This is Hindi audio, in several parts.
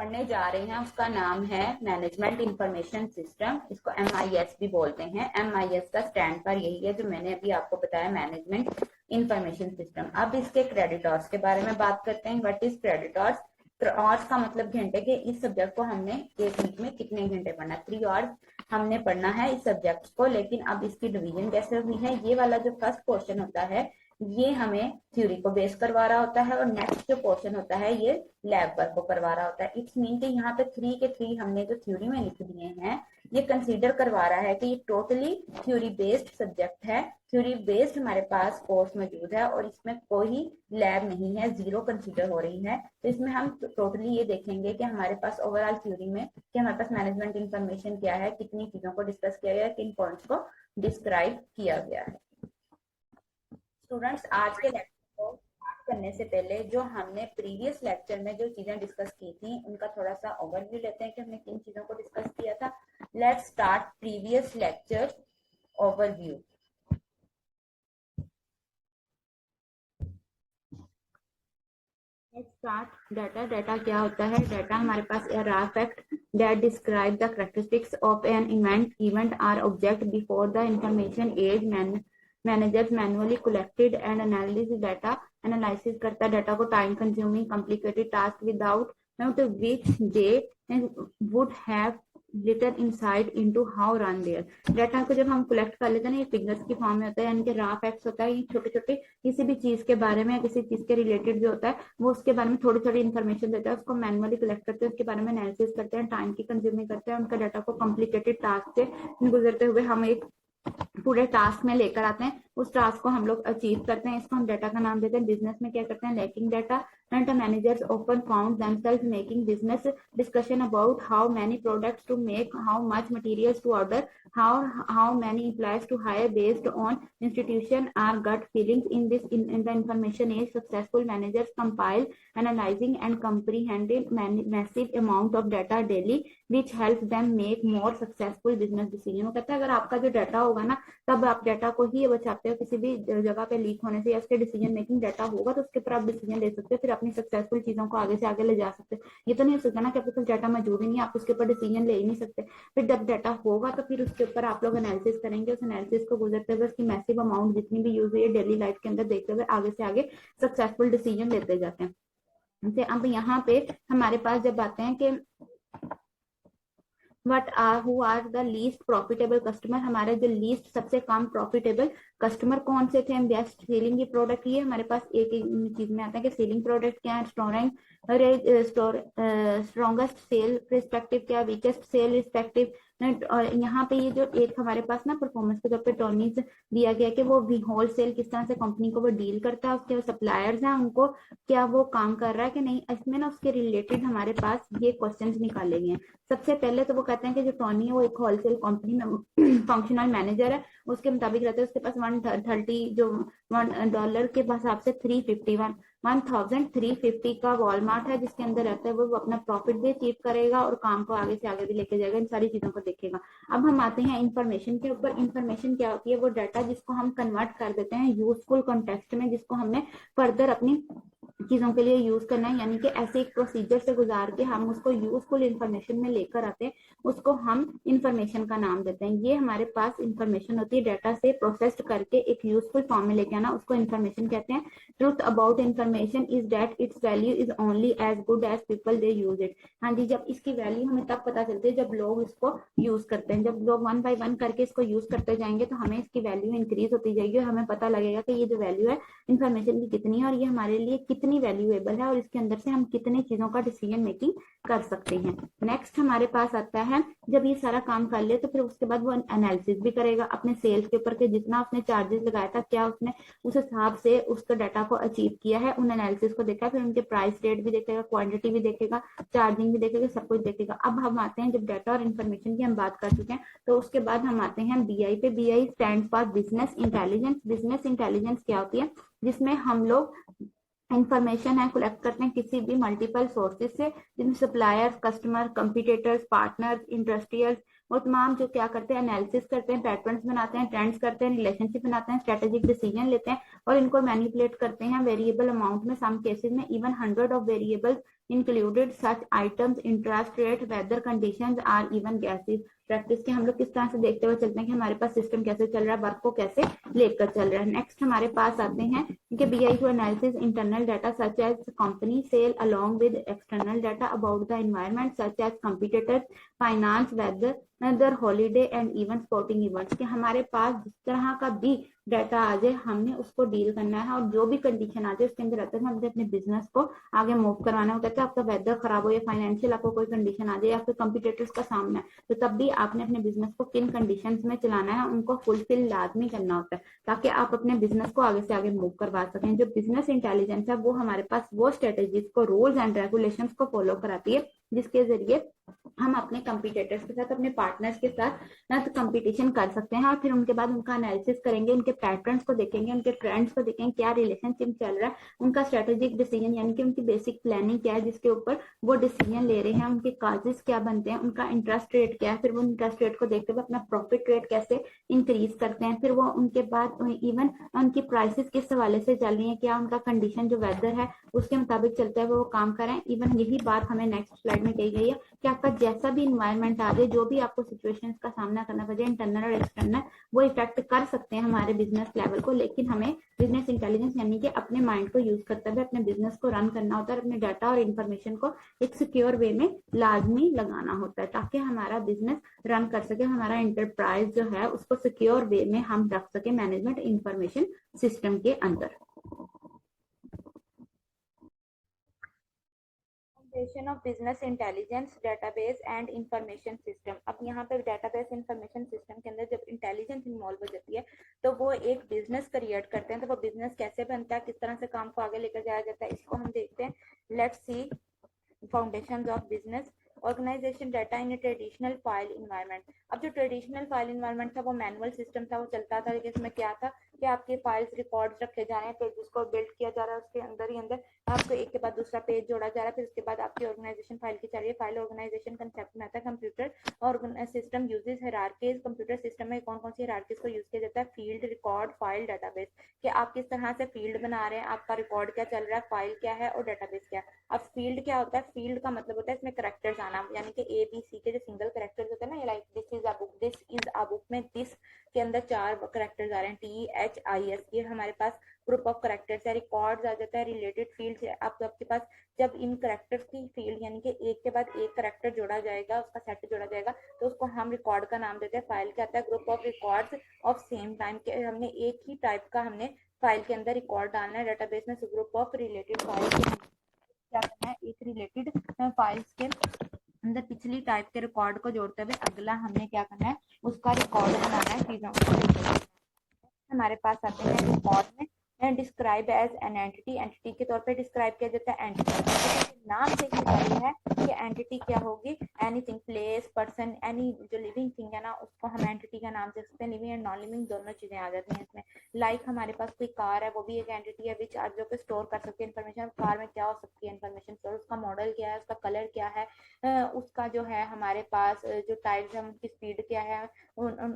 पढ़ने जा रहे हैं उसका नाम है मैनेजमेंट इंफॉर्मेशन सिस्टम। इसको MIS भी बोलते हैं। MIS का स्टैंड पर यही है जो मैंने अभी आपको बताया, मैनेजमेंट इंफॉर्मेशन सिस्टम। अब इसके क्रेडिटर्स के बारे में बात करते हैं। What is creditors? आवर्स का मतलब घंटे के। इस सब्जेक्ट को हमने एक वीक में कितने घंटे पढ़ना? 3 आवर्स हमने पढ़ना है इस सब्जेक्ट को। लेकिन अब इसकी डिवीजन कैसे हुई है? ये वाला जो फर्स्ट पोर्शन होता है ये हमें थ्योरी को बेस करवा रहा होता है और नेक्स्ट जो पोर्शन होता है ये लैब वर्क को करवा रहा होता है। इट्स मीन कि यहाँ पे 3 के 3 हमने जो थ्योरी में लिख दिए हैं ये कंसीडर करवा रहा है कि ये टोटली थ्योरी बेस्ड सब्जेक्ट है। थ्योरी बेस्ड हमारे पास कोर्स मौजूद है और इसमें कोई लैब नहीं है, 0 कंसीडर हो रही है। तो इसमें हम टोटली ये देखेंगे कि हमारे पास ओवरऑल थ्योरी में कि हमारे पास मैनेजमेंट इंफॉर्मेशन क्या है, कितनी चीजों को डिस्कस किया गया है, किन पॉइंट्स को डिस्क्राइब किया गया है। स्टूडेंट्स, आज के लेक्चर को स्टार्ट करने से पहले जो हमने प्रीवियस लेक्चर में जो चीजें डिस्कस की थी उनका थोड़ा सा ओवरव्यू लेते हैं कि हमने किन चीजों को डिस्कस किया था। Let's start previous lecture overview. Let's start data. Data क्या होता है? डाटा हमारे पास a raw fact that describe the characteristics of an event or object before the information age managers manually collected and analyzed data। Analysis करता है डाटा को, time consuming complicated task without which they would have little insight into how run their। Data को जब हम कलेक्ट कर लेते हैं ना ये फिगर्स की फॉर्म में होता है, यानी कि रॉ फैक्ट्स होता है। ये छोटे छोटे किसी भी चीज के बारे में, किसी चीज के रिलेटेड जो होता है वो उसके बारे में थोड़ी थोड़ी इन्फॉर्मेशन देता है, उसको मैनुअली कलेक्ट करते हैं, उसके बारे में एनालिसिस करते हैं, टाइम की कंज्यूमिंग करते हैं, उनका डाटा को कॉम्प्लिकेटेड टास्क से गुजरते हुए हम एक पूरे टास्क में लेकर आते हैं, उस टास्क को हम लोग अचीव करते हैं। इसको हम डाटा का नाम देते हैं। बिजनेस में क्या करते हैं? Lacking data and managers often found themselves making business discussion about how many products to make, how much materials to order, how many employees to hire based on institution or gut feelings। in the information age successful managers compile, analyzing and comprehending massive amount of data daily which helps them make more successful business decision। वो कहता है अगर आपका जो डाटा होगा ना तब आप डाटा को ही बचाते हो किसी भी जगह पे लीक होने से, या उसके डिसीजन मेकिंग डाटा होगा तो उसके ऊपर आप डिसीजन ले सकते हो, फिर अपनी सक्सेसफुल चीजों को आगे से आगे ले जा सकते हो। ये तो नहीं हो सकता ना कि आपके पास डाटा मौजूद ही नहीं, आप उसके ऊपर डिसीजन ले ही नहीं सकते। फिर जब डाटा होगा तो फिर उसके ऊपर आप लोग एनालिसिस करेंगे, उस एनालिसिस को गुजरते हुए उसकी मैसिव अमाउंट जितनी भी यूज हुई है डेली लाइफ के अंदर देखते हुए आगे से आगे सक्सेसफुल डिसीजन लेते जाते हैं। अब यहाँ पे हमारे पास जब आते हैं कि who are the least profitable customer, हमारे जो लीस्ट सबसे कम प्रॉफिटेबल कस्टमर कौन से थे? बेस्ट सेलिंग की प्रोडक्ट। ये हमारे पास एक चीज में आता है कि सेलिंग प्रोडक्ट क्या है, स्ट्रॉन्गेस्ट सेल रिस्पेक्टिव क्या, वीकेस्ट सेल रिस्पेक्टिव। और यहाँ पे ये जो एक हमारे पास ना परफॉर्मेंस के तौर पे टोनीज दिया गया कि वो होल सेल किस तरह से कंपनी को वो डील करता है, उसके सप्लायर्स हैं उनको क्या वो काम कर रहा है कि नहीं। इसमें ना उसके रिलेटेड हमारे पास ये क्वेश्चंस निकाले गए हैं। सबसे पहले तो वो कहते हैं कि जो टोनी है वो एक होलसेल कंपनी में फंक्शनल मैनेजर है, उसके मुताबिक रहते हैं उसके पास $130 जो $1 के हिसाब से 1350 का वॉलमार्ट है जिसके अंदर रहता है। वो अपना प्रॉफिट भी अचीव करेगा और काम को आगे से आगे भी लेके जाएगा, इन सारी चीजों को देखेगा। अब हम आते हैं इंफॉर्मेशन के ऊपर। इंफॉर्मेशन क्या होती है? वो डाटा जिसको हम कन्वर्ट कर देते हैं यूजफुल कॉन्टेक्स्ट में, जिसको हमने फर्दर अपनी चीजों के लिए यूज करना है, यानी कि ऐसे एक प्रोसीजर से गुजार के हम उसको यूजफुल इंफॉर्मेशन में लेकर आते हैं, उसको हम इंफॉर्मेशन का नाम देते हैं। ये हमारे पास इंफॉर्मेशन होती है डाटा से प्रोसेस्ड करके एक यूजफुल फॉर्म में लेके आना, उसको इंफॉर्मेशन कहते हैं। Truth about information is that its value is only as good as people they use it. हाँ जी, जब इसकी वैल्यू हमें तब पता चलती है जब लोग इसको यूज करते हैं। जब लोग 1 by 1 करके इसको यूज करते जाएंगे तो हमें इसकी वैल्यू इंक्रीज होती जाएगी और हमें पता लगेगा कि ये जो वैल्यू है इंफॉर्मेशन की कितनी है और ये हमारे लिए कितनी वैल्यूएबल है और इसके अंदर से हम कितनी चीजों का डिसीजन मेकिंग कर सकते हैं। नेक्स्ट हमारे पास आता है जब ये सारा काम कर ले तो फिर उसके बाद वो एनालिसिस भी करेगा अपने सेल्स के ऊपर के जितना उसने चार्जेस लगाया था क्या उसने उस हिसाब से उसका डाटा को अचीव किया है, उन एनालिसिस को देखा, फिर उनके प्राइस रेट भी देखेगा, क्वांटिटी भी देखेगा, चार्जिंग भी देखेगा, सब कुछ देखेगा। अब हम आते हैं जब डाटा और इन्फॉर्मेशन की हम बात कर चुके हैं तो उसके बाद हम आते हैं BI पे। BI stand for business intelligence. Business intelligence क्या होती है? जिसमें हम लोग इंफॉर्मेशन है कलेक्ट करते हैं किसी भी मल्टीपल सोर्सेज से, जिनमें suppliers, customer, competitors, partners, industrials वो तमाम जो क्या करते हैं एनालिसिस करते हैं, पैटर्न्स बनाते हैं, ट्रेंड्स करते हैं, रिलेशनशिप बनाते हैं, स्ट्रेटेजिक डिसीजन लेते हैं और इनको मैनिपुलेट करते हैं वेरिएबल अमाउंट में। सम केसेस में even 100 of variable included such items interest rate weather conditions or even gases। Practice के हम लोग किस तरह से देखते हुए चलते हैं कि हमारे पास सिस्टम कैसे चल रहा है, वर्क को कैसे लेकर चल रहा है। नेक्स्ट हमारे पास आते हैं कि BI to analysis internal data such as company sale along with external data about the environment such as competitors finance weather holiday and even sporting events. कि हमारे पास जिस तरह का भी डाटा आ जाए हमने उसको डील करना है, और जो भी कंडीशन आ जाए उसके अंदर रहता है हमने अपने बिजनेस को आगे मूव करवाना होता है। आपका वेदर खराब हो या फाइनेंशियल आपको कोई कंडीशन आ जाए या फिर कंपटीटर्स का सामना है, तो तब भी आपने अपने बिजनेस को किन कंडीशंस में चलाना है उनको फुलफिल लाजमी करना होता है, ताकि आप अपने बिजनेस को आगे से आगे मूव करवा सकें। जो बिजनेस इंटेलिजेंस है वो हमारे पास वो स्ट्रेटेजीज को, रूल्स एंड रेगुलेशंस को फॉलो कराती है जिसके जरिए हम अपने कंपटीटर्स के साथ, अपने पार्टनर्स के साथ कंपटीशन कर सकते हैं। और फिर उनके बाद उनका एनालिसिस करेंगे, उनके पैटर्न्स को देखेंगे, उनके ट्रेंड्स को देखेंगे, क्या रिलेशनशिप चल रहा है, उनका स्ट्रेटेजिक डिसीजन यानी कि उनकी बेसिक प्लानिंग क्या है जिसके ऊपर वो डिसीजन ले रहे हैं, उनके काजेस क्या बनते हैं, उनका इंटरेस्ट रेट क्या है, फिर वो इंटरेस्ट रेट को देखते हुए अपना प्रॉफिट रेट कैसे इंक्रीज करते हैं। फिर वो उनके बाद इवन उनकी प्राइसेस किस हवाले से चल रही है, क्या उनका कंडीशन जो वेदर है उसके मुताबिक चलता है, वो काम करें। इवन यही बात हमें नेक्स्ट स्लाइड में कही गई है कि आपका जैसा भी इन्वायरमेंट आ जाए, जो भी आपको सिचुएशंस का सामना करना पड़े इंटरनल और एक्सटर्नल, वो इफेक्ट कर सकते हैं हमारे बिजनेस लेवल को, लेकिन हमें बिजनेस इंटेलिजेंस यानी कि अपने माइंड को यूज करते हुए अपने बिजनेस को रन करना होता है, अपने डाटा और इन्फॉर्मेशन को एक सिक्योर वे में लाजमी लगाना होता है ताकि हमारा बिजनेस रन कर सके, हमारा एंटरप्राइज जो है उसको सिक्योर वे में हम रख सके मैनेजमेंट इंफॉर्मेशन सिस्टम के अंदर। Of business intelligence database and information system. अब यहाँ पे डेटाबेस इंफॉर्मेशन सिस्टम के अंदर जब इंटेलिजेंस इन्वॉल्व हो जाती है तो वो एक बिजनेस क्रिएट करते हैं। तो वो बिजनेस कैसे बनता है, किस तरह से काम को आगे लेकर जाया जाता है, इसको हम देखते हैं। Let's see foundations of business organization data in traditional file environment. अब जो ट्रेडिशनल फाइल इन्वायरमेंट था वो मैनुअल सिस्टम था, वो चलता था, लेकिन इसमें क्या था कि आपके फाइल्स रिकॉर्ड्स रखे जा रहे हैं, पेजेस को बिल्ड किया जा रहा है, उसके अंदर ही अंदर आपको एक के बाद दूसरा पेज जोड़ा जा रहा है, फिर उसके बाद आपकी ऑर्गेनाइजेशन फाइल की चल रही है। फाइल ऑर्गेनाइजेशन कंसेप्ट में आता है कंप्यूटर और system uses hierarchies. Computer system में कौन कौन सी हायरार्कीज को यूज किया जाता है, फील्ड, रिकॉर्ड, फाइल, डाटाबेस। कि आप किस तरह से फील्ड बना रहे हैं, आपका रिकॉर्ड क्या चल रहा है, फाइल क्या है और डाटाबेस क्या है। अब फील्ड क्या होता है, फील्ड का मतलब होता है इसमें करेक्टर्स आना, यानी कि ABC के जो सिंगल करेक्टर्स होते हैं ना, like this is a book, this is a book में दिस के अंदर 4 करेक्टर्स आ रहे हैं, THIS, ये हमारे पास ग्रुप ऑफ करेक्टर्स है। रिकॉर्ड्स आ जाता है, रिलेटेड फील्ड्स है आपके पास। जब इन करेक्टर्स की फील्ड यानी कि एक के बाद एक करेक्टर जोड़ा जाएगा, उसका सेट जोड़ा जाएगा, तो उसको हम रिकॉर्ड का नाम देते हैं। फाइल क्या आता है, group of records of same time के, हमने एक ही टाइप का हमने फाइल के अंदर रिकॉर्ड डालना है। डेटाबेस में ग्रुप ऑफ रिलेटेड फाइल्स क्या करना है, एक रिलेटेड फाइल्स के अंदर पिछली टाइप के रिकॉर्ड को जोड़ते हुए अगला हमने क्या करना है, उसका रिकॉर्ड बनाना है चीजों को। हमारे पास आते हैं रिकॉर्ड में describe as an entity, entity के तौर पे डिस्क्राइब किया जाता है। एंटिटी नाम से ही जाहिर है कि एंटिटी क्या होगी, एनीथिंग, प्लेस, पर्सन, एनी जो लिविंग थिंग है ना उसको हम एंटिटी का नाम दे सकते हैं। लिविंग एंड नॉन लिविंग दोनों चीजें आ जाती हैं इसमें। लाइक हमारे पास कोई कार है, वो भी एक एंटिटी है विच आप जो कि स्टोर कर सकते हैं इन्फॉर्मेशन। कार में क्या हो सकती है इन्फॉर्मेशन स्टोर, उसका मॉडल क्या है, उसका कलर क्या है, उसका जो है हमारे पास जो टायर्स है उनकी स्पीड क्या है,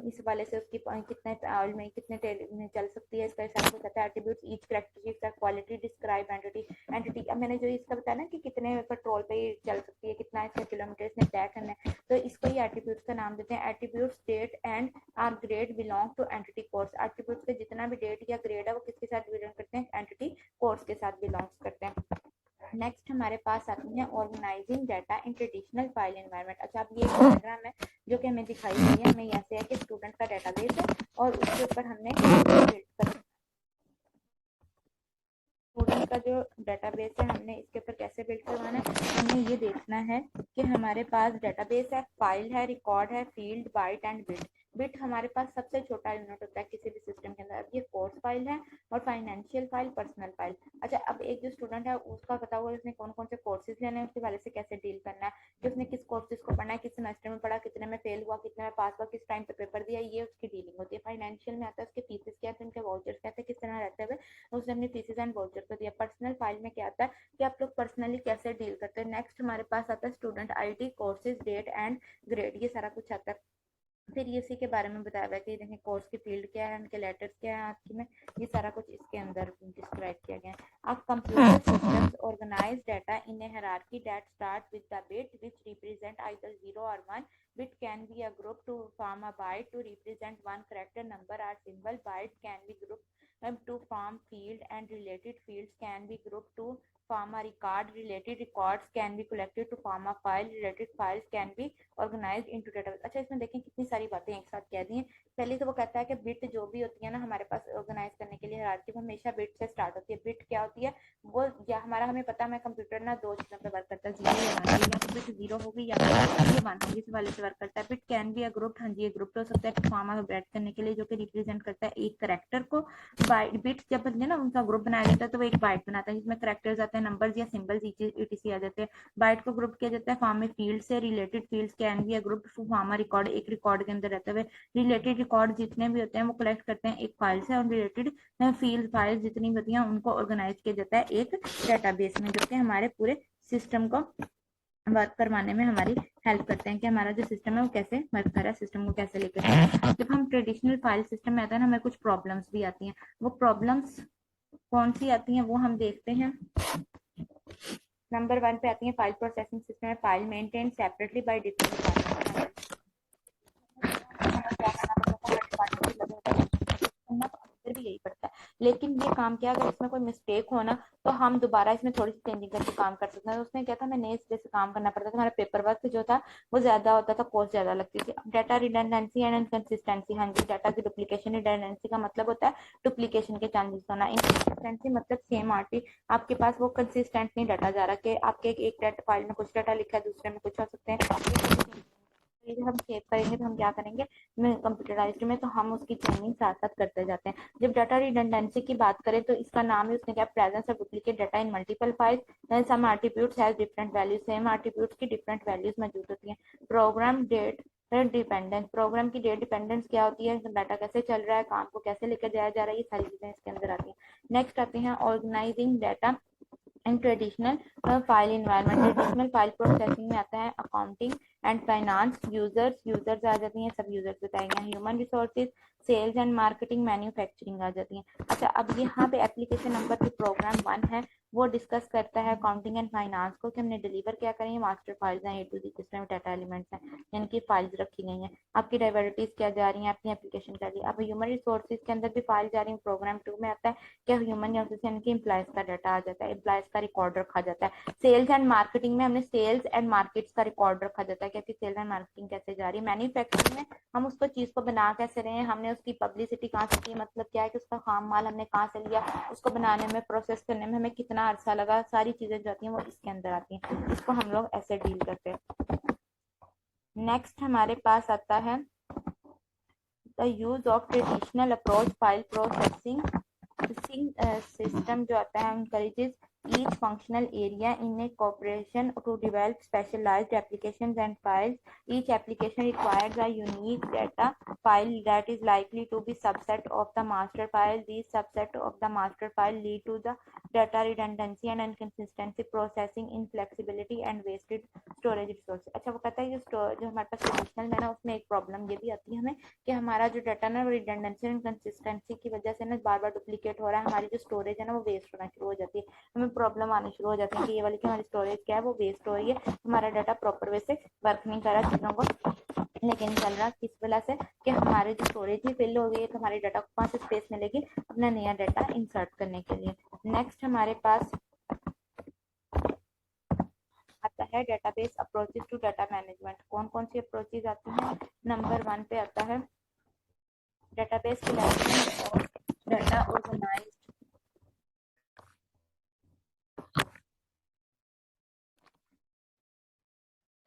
इस वाले से उसकी कितने ऑयल में कितने तेल में चल सकती है, इसका सारा कुछ आता है। Attributes each characteristic quality describe entity. अब मैंने जो इसका बताया ना कि कितने पेट्रोल पे चल सकती है, कितना इसका किलोमीटर इसने तय करना है, तो इसको ही एट्रीब्यूट्स का नाम देते हैं। Attributes date and are grade belong to entity course. Attributes के जितना भी डेट या ग्रेड है वो किसके साथ बिलोंग करते हैं, एंटिटी कोर्स के साथ बिलोंग करते हैं। नेक्स्ट हमारे पास आती है organizing data in traditional file environment. अच्छा, अब ये डायग्राम है जो कि हमें दिखाई गई है, हमें ऐसे है कि स्टूडेंट का डाटाबेस है और उसके ऊपर हमने स्टूडेंट का जो डाटाबेस है हमने इसके ऊपर कैसे बिल्ड करवाना है, हमें ये देखना है कि हमारे पास डाटाबेस है, फाइल है, रिकॉर्ड है, field, byte and bit. Bit हमारे पास सबसे छोटा यूनिट होता है किसी भी सिस्टम के अंदर। ये कोर्स फाइल है और फाइनेंशियल फाइल, पर्सनल फाइल। अच्छा, अब एक जो स्टूडेंट है उसका पता हुआ उसने कौन कौन से कोर्सेज लेने हैं, उसके वाले से कैसे डील करना है, कि उसने किस कोर्सेज को पढ़ना है, किस सेमेस्टर में पढ़ा, कितने में फेल हुआ, कितने में पास हुआ, किस टाइम पे पेपर दिया, ये उसकी डीलिंग होती है। फाइनेंशियल में आता है उसके फीसेस क्या थे, उनके वाउचर्स क्या थे, किस तरह रहते हुए उसने अपनी फीसेस एंड वाउचर को दिया। पर्सनल फाइल में क्या आता है कि आप लोग पर्सनली कैसे डील करते हैं। नेक्स्ट हमारे पास आता है student ID, courses, date and grade, ये सारा कुछ आता है। फिर इसी के बारे में बताया हुआ है कि देखें कोर्स की फील्ड क्या है, उनके लेटर्स क्या है आपकी में, ये सारा कुछ इसके अंदर डिस्क्राइब किया गया है। A computer systems organize data in a hierarchy that starts with the bit which represent either 0 or 1. Bit can be a group to form a byte to represent one character, number or symbol. Byte can be grouped to form field, and related fields can be grouped to form a record. Related records can be collected to form a file. Related files can be organized into database. अच्छा, इसमें देखें कितनी सारी बातें एक साथ कह दी हैं। पहले तो वो कहता है कि बिट जो भी होती है ना हमारे पास ऑर्गेनाइज करने के लिए हायरार्की, वो हमेशा बिट से स्टार्ट होती है। बिट क्या होती है, वो या हमारा हमें पता है कंप्यूटर ना दो चीजों पे वर्क करता है, 0 या 1, या तो बिट 0 होगी या 1 होगी, इस वाले से वर्क करता है। Bit can be a group, हाँ जी, ग्रुप हो सकता है फॉर्म ऑफ करने के लिए, जो कि रिप्रेजेंट करता है एक करेक्टर को। बिट जब बनते हैं ना उनका ग्रुप बनाया जाता है तो वो एक बाइट बनाता है जिसमें करेक्टर्स आते हैं, नंबर्स या सिंबल्स etc आ जाते हैं। बाइट को ग्रुप किया जाता है फॉर्म में फील्ड से। Related fields can be a group to form a record, एक रिकॉर्ड के अंदर रहते हुए। रिलेटेड रिकॉर्ड जितने भी होते हैं वो कलेक्ट करते हैं एक फाइल से, और रिलेटेड फील्ड फाइल जितनी होती हैं उनको ऑर्गेनाइज किया जाता है एक डेटाबेस में, जो कि हमारे पूरे सिस्टम को वर्क करवाने में हमारी हेल्प करते हैं कि हमारा जो सिस्टम है वो कैसे वर्क कर रहा है, सिस्टम को कैसे लेकर चलें। जब हम ट्रेडिशनल फाइल सिस्टम में आते हैं ना, हमें कुछ प्रॉब्लम्स भी आती हैं। वो प्रॉब्लम्स कौन सी आती हैं वो हम देखते हैं। नंबर 1 पे आती है फाइल प्रोसेसिंग सिस्टम है file maintain separately by different भी यही पड़ता है। लेकिन ये काम क्या, अगर इसमें कोई मिस्टेक हो ना तो हम दोबारा इसमें थोड़ी सी चेंजिंग करके काम कर सकते हैं। उसने क्या था, हमें नए सिरे से काम करना पड़ता था, हमारा पेपर वर्क जो था वो ज्यादा होता था, कॉस्ट ज्यादा लगती थी। डाटा रिडंडेंसी एंड इनकंसिस्टेंसी, हाँ जी, डाटा की डुप्लीकेशन। रिडंडेंसी का मतलब होता है डुप्लीकेशन के चांसेस होना। इनकंसिस्टेंसी मतलब सेम आरटी आपके पास वो कंसिस्टेंट नहीं डाटा जा रहा, कि आपके एक डाटा फाइल में कुछ डाटा लिखा है दूसरे में कुछ हो सकते हैं। जब हम सेव करेंगे तो हम क्या करेंगे कंप्यूटराइज्ड में, तो हम उसकी चेंजिंग साथ साथ करते जाते हैं। जब डाटा रिडंडेंसी की बात करें तो इसका नाम है, उसने क्या, presence of duplicate data in multiple files. Some attributes have different values, same attributes की डिफरेंट वैल्यूज मौजूद होती हैं। प्रोग्राम डेट डिपेंडेंस, प्रोग्राम की डेट डिपेंडेंस क्या होती है, डाटा कैसे चल रहा है, काम को कैसे लेकर जाया जा रहा है, ये सारी चीजें इसके अंदर आती हैं। नेक्स्ट आती हैं organising data in traditional file environment. Traditional file processing में आता है अकाउंटिंग एंड फाइनेंस। यूजर्स आ जाती हैं, सब यूजर्स बताएंगे। Human resources, sales and marketing, manufacturing आ जाती हैं। अच्छा, अब यहाँ पे एप्लीकेशन नंबर जो प्रोग्राम 1 है वो डिस्कस करता है अकाउंटिंग एंड फाइनेंस को, कि हमने डिलीवर क्या करेंगे, मास्टर फाइल्स हैं, ए टू ज़ेड जिसमें डाटा एलिमेंट्स हैं, यानी कि फाइल्स रखी गई हैं, आपकी डाइवर्सिटीज क्या जा रही हैं अपनी एप्लीकेशन के लिए। अब ह्यूमन रिसोर्सेज के अंदर भी फाइल जा रही है, प्रोग्राम 2 में आता है कि ह्यूमन रिसोर्सेज यानी कि एम्प्लॉयज का डाटा आ जाता है, एम्प्लॉयज का रिकॉर्ड रखा जाता है। सेल्स एंड मार्केटिंग में हमने सेल्स एंड मार्केट्स का रिकॉर्ड रखा जाता है, कि सेल्स एंड मार्केटिंग कैसे जा रही है। मैन्युफैक्चरिंग में हम उसको चीज को बना कैसे रहे हैं, हमने उसकी पब्लिसिटी कहाँ से की, मतलब क्या है कि उसका खाम माल हमने कहाँ से लिया, उसको बनाने में प्रोसेस करने में हमें कितना अरसा लगा, सारी चीजें जो आती हैं वो इसके अंदर आती हैं। इसको हम लोग ऐसे डील करते हैं। नेक्स्ट हमारे पास आता है the use of traditional approach file processing system जो आता है encourages each functional area in a corporation to develop specialized applications and files. Each application requires a unique data file that is likely to be subset of the master file. These subset of the master file lead to the data redundancy and inconsistency, processing inflexibility and wasted storage resources. अच्छा, वो कहता है जो हमारे पास ट्रेडिशनल है ना उसमें एक प्रॉब्लम ये भी आती है हमें कि हमारा जो डाटा ना रिडंडेंसी और इनकंसिस्टेंसी की वजह से ना बार बार डुप्लीकेट हो रहा है, हमारी जो स्टोरेज है ना वो वेस्ट होना शुरू हो जाती है, हमें प्रॉब्लम आनी शुरू हो जाती है कि ये वाली कि हमारी स्टोरेज क्या है वो वेस्ट हो रही है, हमारा डाटा प्रॉपर वे से वर्क नहीं कर रहा, चीजों को लेके नहीं चल रहा। किस वजह से कि हमारी जो स्टोरेज ही फिल हो गई है, तो हमारे डाटा को कहाँ से स्पेस मिलेगी अपना नया डाटा इंसर्ट करने के लिए। नेक्स्ट हमारे पास आता है database approaches to data management. कौन कौन सी अप्रोचेस आती हैं, नंबर 1 पे आता है डेटाबेस कलेक्शन और data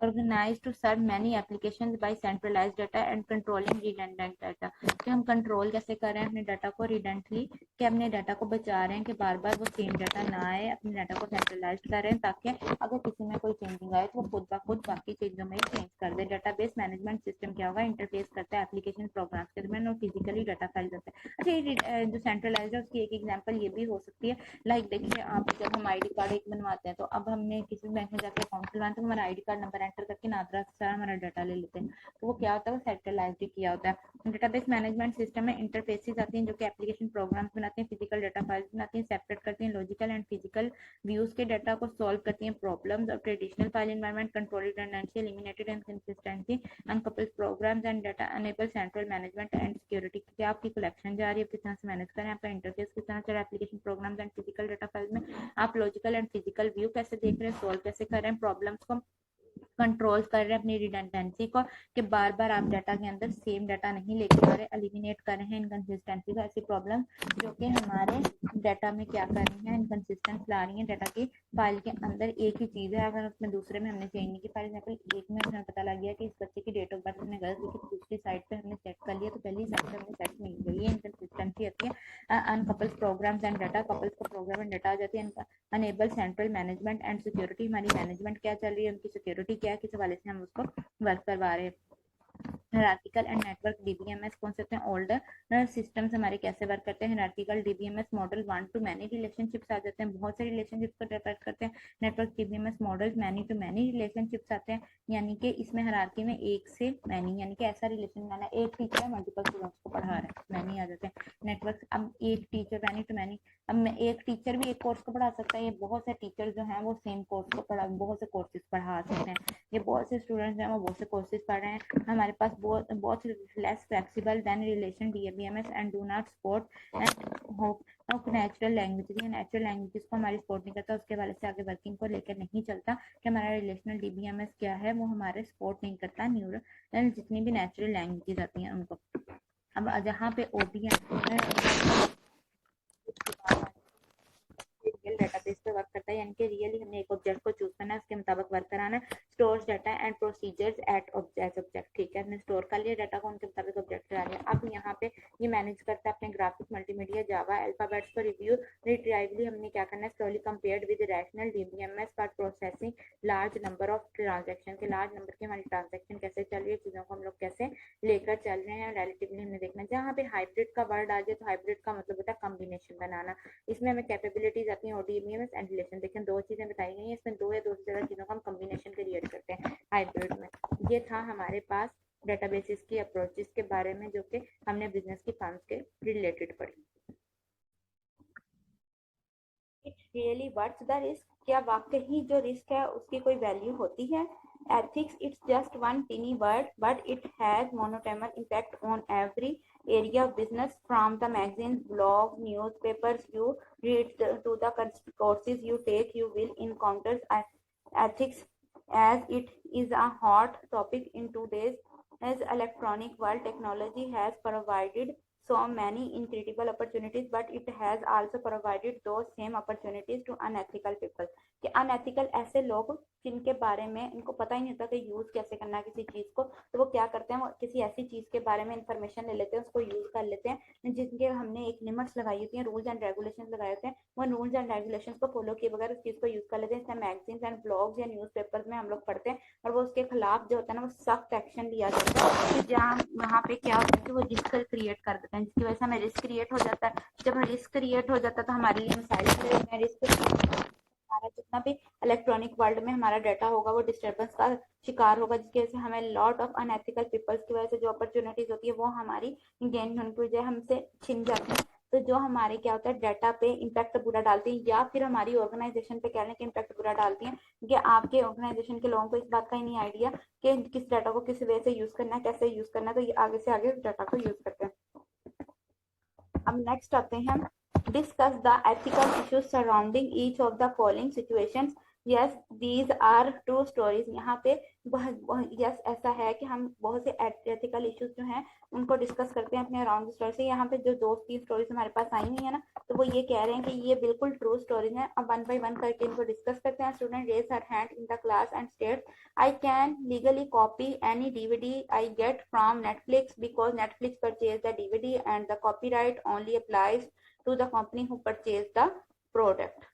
organized to serve many applications by centralized data and controlling redundant data। कि हम कंट्रोल कैसे कर रहे हैं अपने डाटा को रिडेंटली, कि अपने डाटा को बचा रहे हैं कि बार बार वो सेम डाटा ना आए, अपने डाटा को सेंट्रलाइज्ड कर रहे हैं ताकि अगर किसी में कोई चेंजिंग आए तो वो खुद ब खुद बाकी चीजों में चेंज कर दे। डाटाबेस मैनेजमेंट सिस्टम क्या होगा, इंटरफेस करता है एप्लीकेशन प्रोग्राम्स के दरमियान और फिजिकली डाटा फाइल जाता है। अच्छा, ये जो सेंट्रलाइज्ड है उसकी एक एग्जांपल ये भी हो सकती है, लाइक देखिए आप जब हम आईडी कार्ड एक बनवाते हैं तो अब हमने किसी बैंक में जाकर अकाउंट खुलवाना तो हमारा आईडी कार्ड नंबर एंटर करके नादरा से सारा हमारा डाटा ले लेते हैं। तो वो क्या होता है, वो सेंट्रलाइज्ड किया होता है। डेटाबेस मैनेजमेंट सिस्टम में इंटरफेसेस आती हैं जो कि एप्लीकेशन प्रोग्राम्स बनाते हैं, फिजिकल डाटा फाइल्स बनाती हैं, सेपरेट करती हैं लॉजिकल एंड फिजिकल व्यूज के डाटा को सॉल्व करती हैं, प्रॉब्लम्स और traditional file environment control redundancy eliminated inconsistency uncoupled programs and data enable central management and security. क्या आपकी कलेक्शन जा रही है, किस तरह से मैनेज करें, आपका इंटरफेस किस तरह से application programs and physical data files में आप लॉजिकल एंड फिजिकल व्यू कैसे देख रहे हैं, सॉल्व कैसे कर रहे हैं, प्रॉब्लम्स को कंट्रोल कर रहे हैं अपनी रिडंडेंसी को, कि बार बार आप डाटा के अंदर सेम डाटा नहीं लेके आ रहे, एलिमिनेट कर रहे हैं इनकंसिस्टेंसी का, ऐसी प्रॉब्लम जो कि हमारे डाटा में क्या कर रही है, इनकंसिस्टेंस ला रही है। डाटा की फाइल के अंदर एक ही चीज है, अगर उसमें दूसरे में हमने चेंज नहीं की, फॉर एग्जाम्पल एक में हमें पता लग गया कि इस बच्चे की डेट ऑफ बर्थ हमने गलत लिखी, दूसरी साइड पे हमने सेट कर लिया, तो पहली साइड पे हमने सेट नहीं की, ये इनकंसिस्टेंसी आती है। Uncoupled programs and data, couples को प्रोग्राम एंड डाटा आ जाती है। Enable central management and security, हमारी मैनेजमेंट क्या चल रही है, उनकी सिक्योरिटी क्या है, किस हवाले से हम उसको वर्क करवा रहे हैं। हायरार्किकल एंड नेटवर्क डीबीएमएस कौन से होते हैं, ओल्डर सिस्टम्स हमारे कैसे वर्क करते हैं। Hierarchical DBMS model one to many relationships आ जाते हैं, बहुत से रिलेशनशिप्स को डेवलप करते हैं। Network DBMS model many to many relationships आते हैं, यानी कि इसमें हायरार्की में एक से मैनी, यानी कि ऐसा रिलेशन बनाना, एक टीचर मल्टीपल स्टूडेंट्स को पढ़ा रहा है, मैनी आ जाते हैं। नेटवर्क, अब एक टीचर मैनी टू मैनी, अब एक टीचर भी एक कोर्स को पढ़ा सकता है, ये बहुत से टीचर जो हैं वो सेम कोर्स को पढ़ा, बहुत से कोर्सेज पढ़ा सकते हैं, ये बहुत से स्टूडेंट्स हैं वो बहुत से कोर्सेज पढ़ रहे हैं। हमारे पास बहुत less flexible than relation DBMS and do not support and hope natural languages, natural languages को हमारी सपोर्ट नहीं करता, उसके वाले से आगे वर्किंग को लेकर नहीं चलता कि हमारा रिलेशनल डीबीएमएस क्या है, वो हमारे सपोर्ट नहीं करता न्यूरल जितनी भी नेचुरल लैंग्वेजेस आती हैं उनको। अब जहाँ पे ओडीएम रियल डेटाबेस पे वर्क करता है, यानी कि रियली हमने एक ऑब्जेक्ट को चूज करना है, उसके मुताबिक वर्क कराना है। Stores data and procedures at object, ठीक है, हमने स्टोर कर लिया डाटा को, उनके मुताबिक ऑब्जेक्ट करा लिया। अब यहाँ पे ये मैनेज करता है अपने ग्राफिक्स, मल्टीमीडिया, जावा, अल्फाबेट्स को रिव्यू रिट्राइवली हमने क्या करना है, slowly compared with rational DBMS for processing large number of transaction, के लार्ज नंबर की हमारी ट्रांजेक्शन कैसे चल रही है, चीजों को हम लोग कैसे लेकर चल रहे हैं, रिलेटिवली हमने देखना। जहाँ पे हाइब्रिड का वर्ड आ जाए तो हाइब्रिड का मतलब होता है कॉम्बिनेशन बनाना, इसमें हमें कैपेबिलिटीज आती हैं ओडीएमएस एंड रिलेशन। देखें दो चीजें बताई गई हैं, इसमें दो या दो से ज्यादा चीजों का हम कॉम्बिनेशन क्रिएट करते हैं हाइब्रिड में। ये था हमारे पास डेटाबेसेस की अप्रोचेस के बारे में जो कि हमने बिजनेस की फर्म्स के रिलेटेड पढ़ी। It really worth the risk, क्या वाकई जो रिस्क है उसकी कोई वैल्यू होती है। Ethics, it's just one teeny word, but it has monumental impact on every area of business, from the magazines, blogs, newspapers you read to the courses you take. You will encounter ethics, as it is a hot topic in today's electronic world. Technology has provided so many incredible opportunities, but it has also provided those same opportunities to unethical people. कि अनएथिकल ऐसे लोग जिनके बारे में इनको पता ही नहीं होता कि यूज कैसे करना है किसी चीज को, तो वो क्या करते हैं, वो किसी ऐसी चीज के बारे में इंफॉर्मेशन ले लेते हैं, उसको यूज कर लेते हैं, जिनके हमने एक लिमिट्स लगाई होती हैं, रूल्स एंड रेगुलेशंस लगाए होते हैं, वो रूल्स एंड रेगुलेशंस को फॉलो किए बगैर उस चीज को यूज कर लेते हैं। मैगजीन्स एंड ब्लॉग्स या न्यूज़पेपर्स में हम लोग पढ़ते हैं, और वो उसके खिलाफ जो होता है ना, वो सख्त एक्शन लिया जाता है। जहाँ वहाँ पे क्या होता है कि वो रिस्क क्रिएट कर देते हैं, जिसकी वजह से हमें रिस्क क्रिएट हो जाता है। जब रिस्क क्रिएट हो जाता है तो हमारे लिए मसाइल खड़े होते हैं। रिस्क, हमारा जितना भी इलेक्ट्रॉनिक वर्ल्ड में हमारा डाटा होगा वो डिस्टर्बेंस का शिकार होगा, जिसकी वजह से हमें लॉट ऑफ अनएथिकल पीपल्स की वजह से जो अपॉर्चुनिटीज होती है वो हमारी गेन होने की वजह हमसे छिन जाती है। तो जो हमारे क्या होता है डाटा पे इम्पैक्ट बुरा डालती है, या फिर हमारी ऑर्गेनाइजेशन पे कहने के इम्पैक्ट बुरा डालती है, कि आपके ऑर्गेनाइजेशन के लोगों को इस बात का ही नहीं आइडिया कि किस डाटा को किस वे से यूज करना है, कैसे यूज करना है, तो ये आगे से आगे उस डाटा को यूज करते हैं। अब नेक्स्ट आते हैं, discuss the ethical issues surrounding each of the following situations. Yes, these are true stories. यहाँ पे यस ऐसा है कि हम बहुत से एथिकल इश्यूज जो हैं उनको डिस्कस करते हैं अपने अराउंड स्टोरी से। यहाँ पे जो दो तीन स्टोरीज हमारे पास आई हुई है ना, तो वो ये कह रहे हैं कि ये बिल्कुल ट्रू स्टोरीज हैं। अब वन बाय वन करके इनको डिस्कस करते हैं। Student raise her hand in the class and state, I can legally copy any DVD I get from Netflix because Netflix purchase the DVD and the copyright only applies to the company who purchase the product.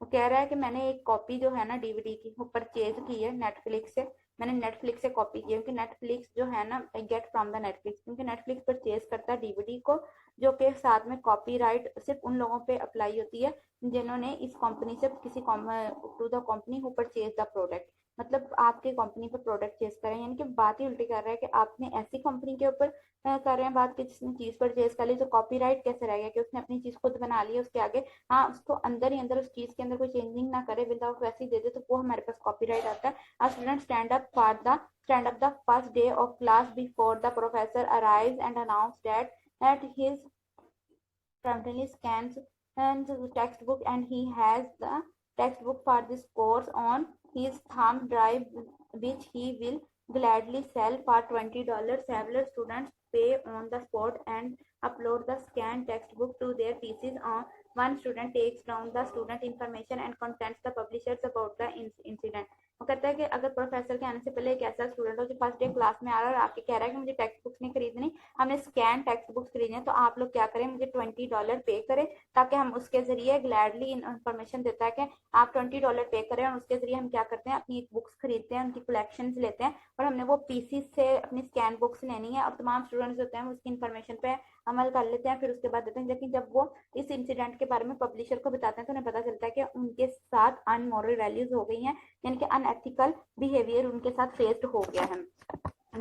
वो कह रहा है कि मैंने एक कॉपी जो है ना डीवीडी की वो परचेज की है नेटफ्लिक्स से, मैंने नेटफ्लिक्स से कॉपी की है, क्योंकि नेटफ्लिक्स जो है ना गेट फ्रॉम द नेटफ्लिक्स, क्योंकि नेटफ्लिक्स परचेज करता है डीवीडी को, जो कि साथ में कॉपीराइट सिर्फ उन लोगों पे अप्लाई होती है जिन्होंने इस कंपनी से किसी to the company who purchase the product, मतलब आपके कंपनी पर प्रोडक्ट चेज कर रहे हैं, यानी कि बात ही उल्टी कर रहा है कि आपने ऐसी कंपनी के ऊपर कर रहे हैं बात कि जिसने चीज परचेज कर ली, तो कॉपीराइट कैसे रह गया कि उसने अपनी चीज खुद बना ली है, उसके आगे हाँ उसको अंदर ही अंदर उस चीज के अंदर कोई चेंजिंग ना करे, विदाउट वैसे ही दे दे, तो वो हमारे पास कॉपीराइट आता है। A student stand up the first day of class before the professor arrives and announce that his promptly scans and the textbook, and he has the textbook for this course on his thumb drive, which he will gladly sell for $20. Several students pay on the spot and upload the scanned textbook to their PCs. One student takes down the student information and contacts the publishers about the incident. वो कहता है कि अगर प्रोफेसर के आने से पहले एक ऐसा स्टूडेंट हो जो फर्स्ट डे क्लास में आ रहा है और आके कह रहा है कि मुझे टेक्स्ट बुक्स नहीं खरीदनी, हमें स्कैन टेक्स्ट बुक्स खरीदनी है, तो आप लोग क्या करें, मुझे $20 पे करें, ताकि हम उसके जरिए ग्लैडली इन्फॉर्मेशन देता है कि आप $20 पे करें, और उसके जरिए हम क्या करते हैं, अपनी बुक्स खरीदते हैं, उनकी कलेक्शन लेते हैं, और हमने वो पीसी से अपनी स्कैन बुक्स लेनी है, और तमाम स्टूडेंट्स होते हैं उसकी इन्फॉर्मेशन पे अमल कर लेते हैं, फिर उसके बाद देते हैं। लेकिन जब वो इस इंसिडेंट के बारे में पब्लिशर को बताते हैं तो उन्हें पता चलता है कि उनके साथ अनमोरल वैल्यूज हो गई हैं, यानी कि अनएथिकल बिहेवियर उनके साथ फेस्ड हो गया है।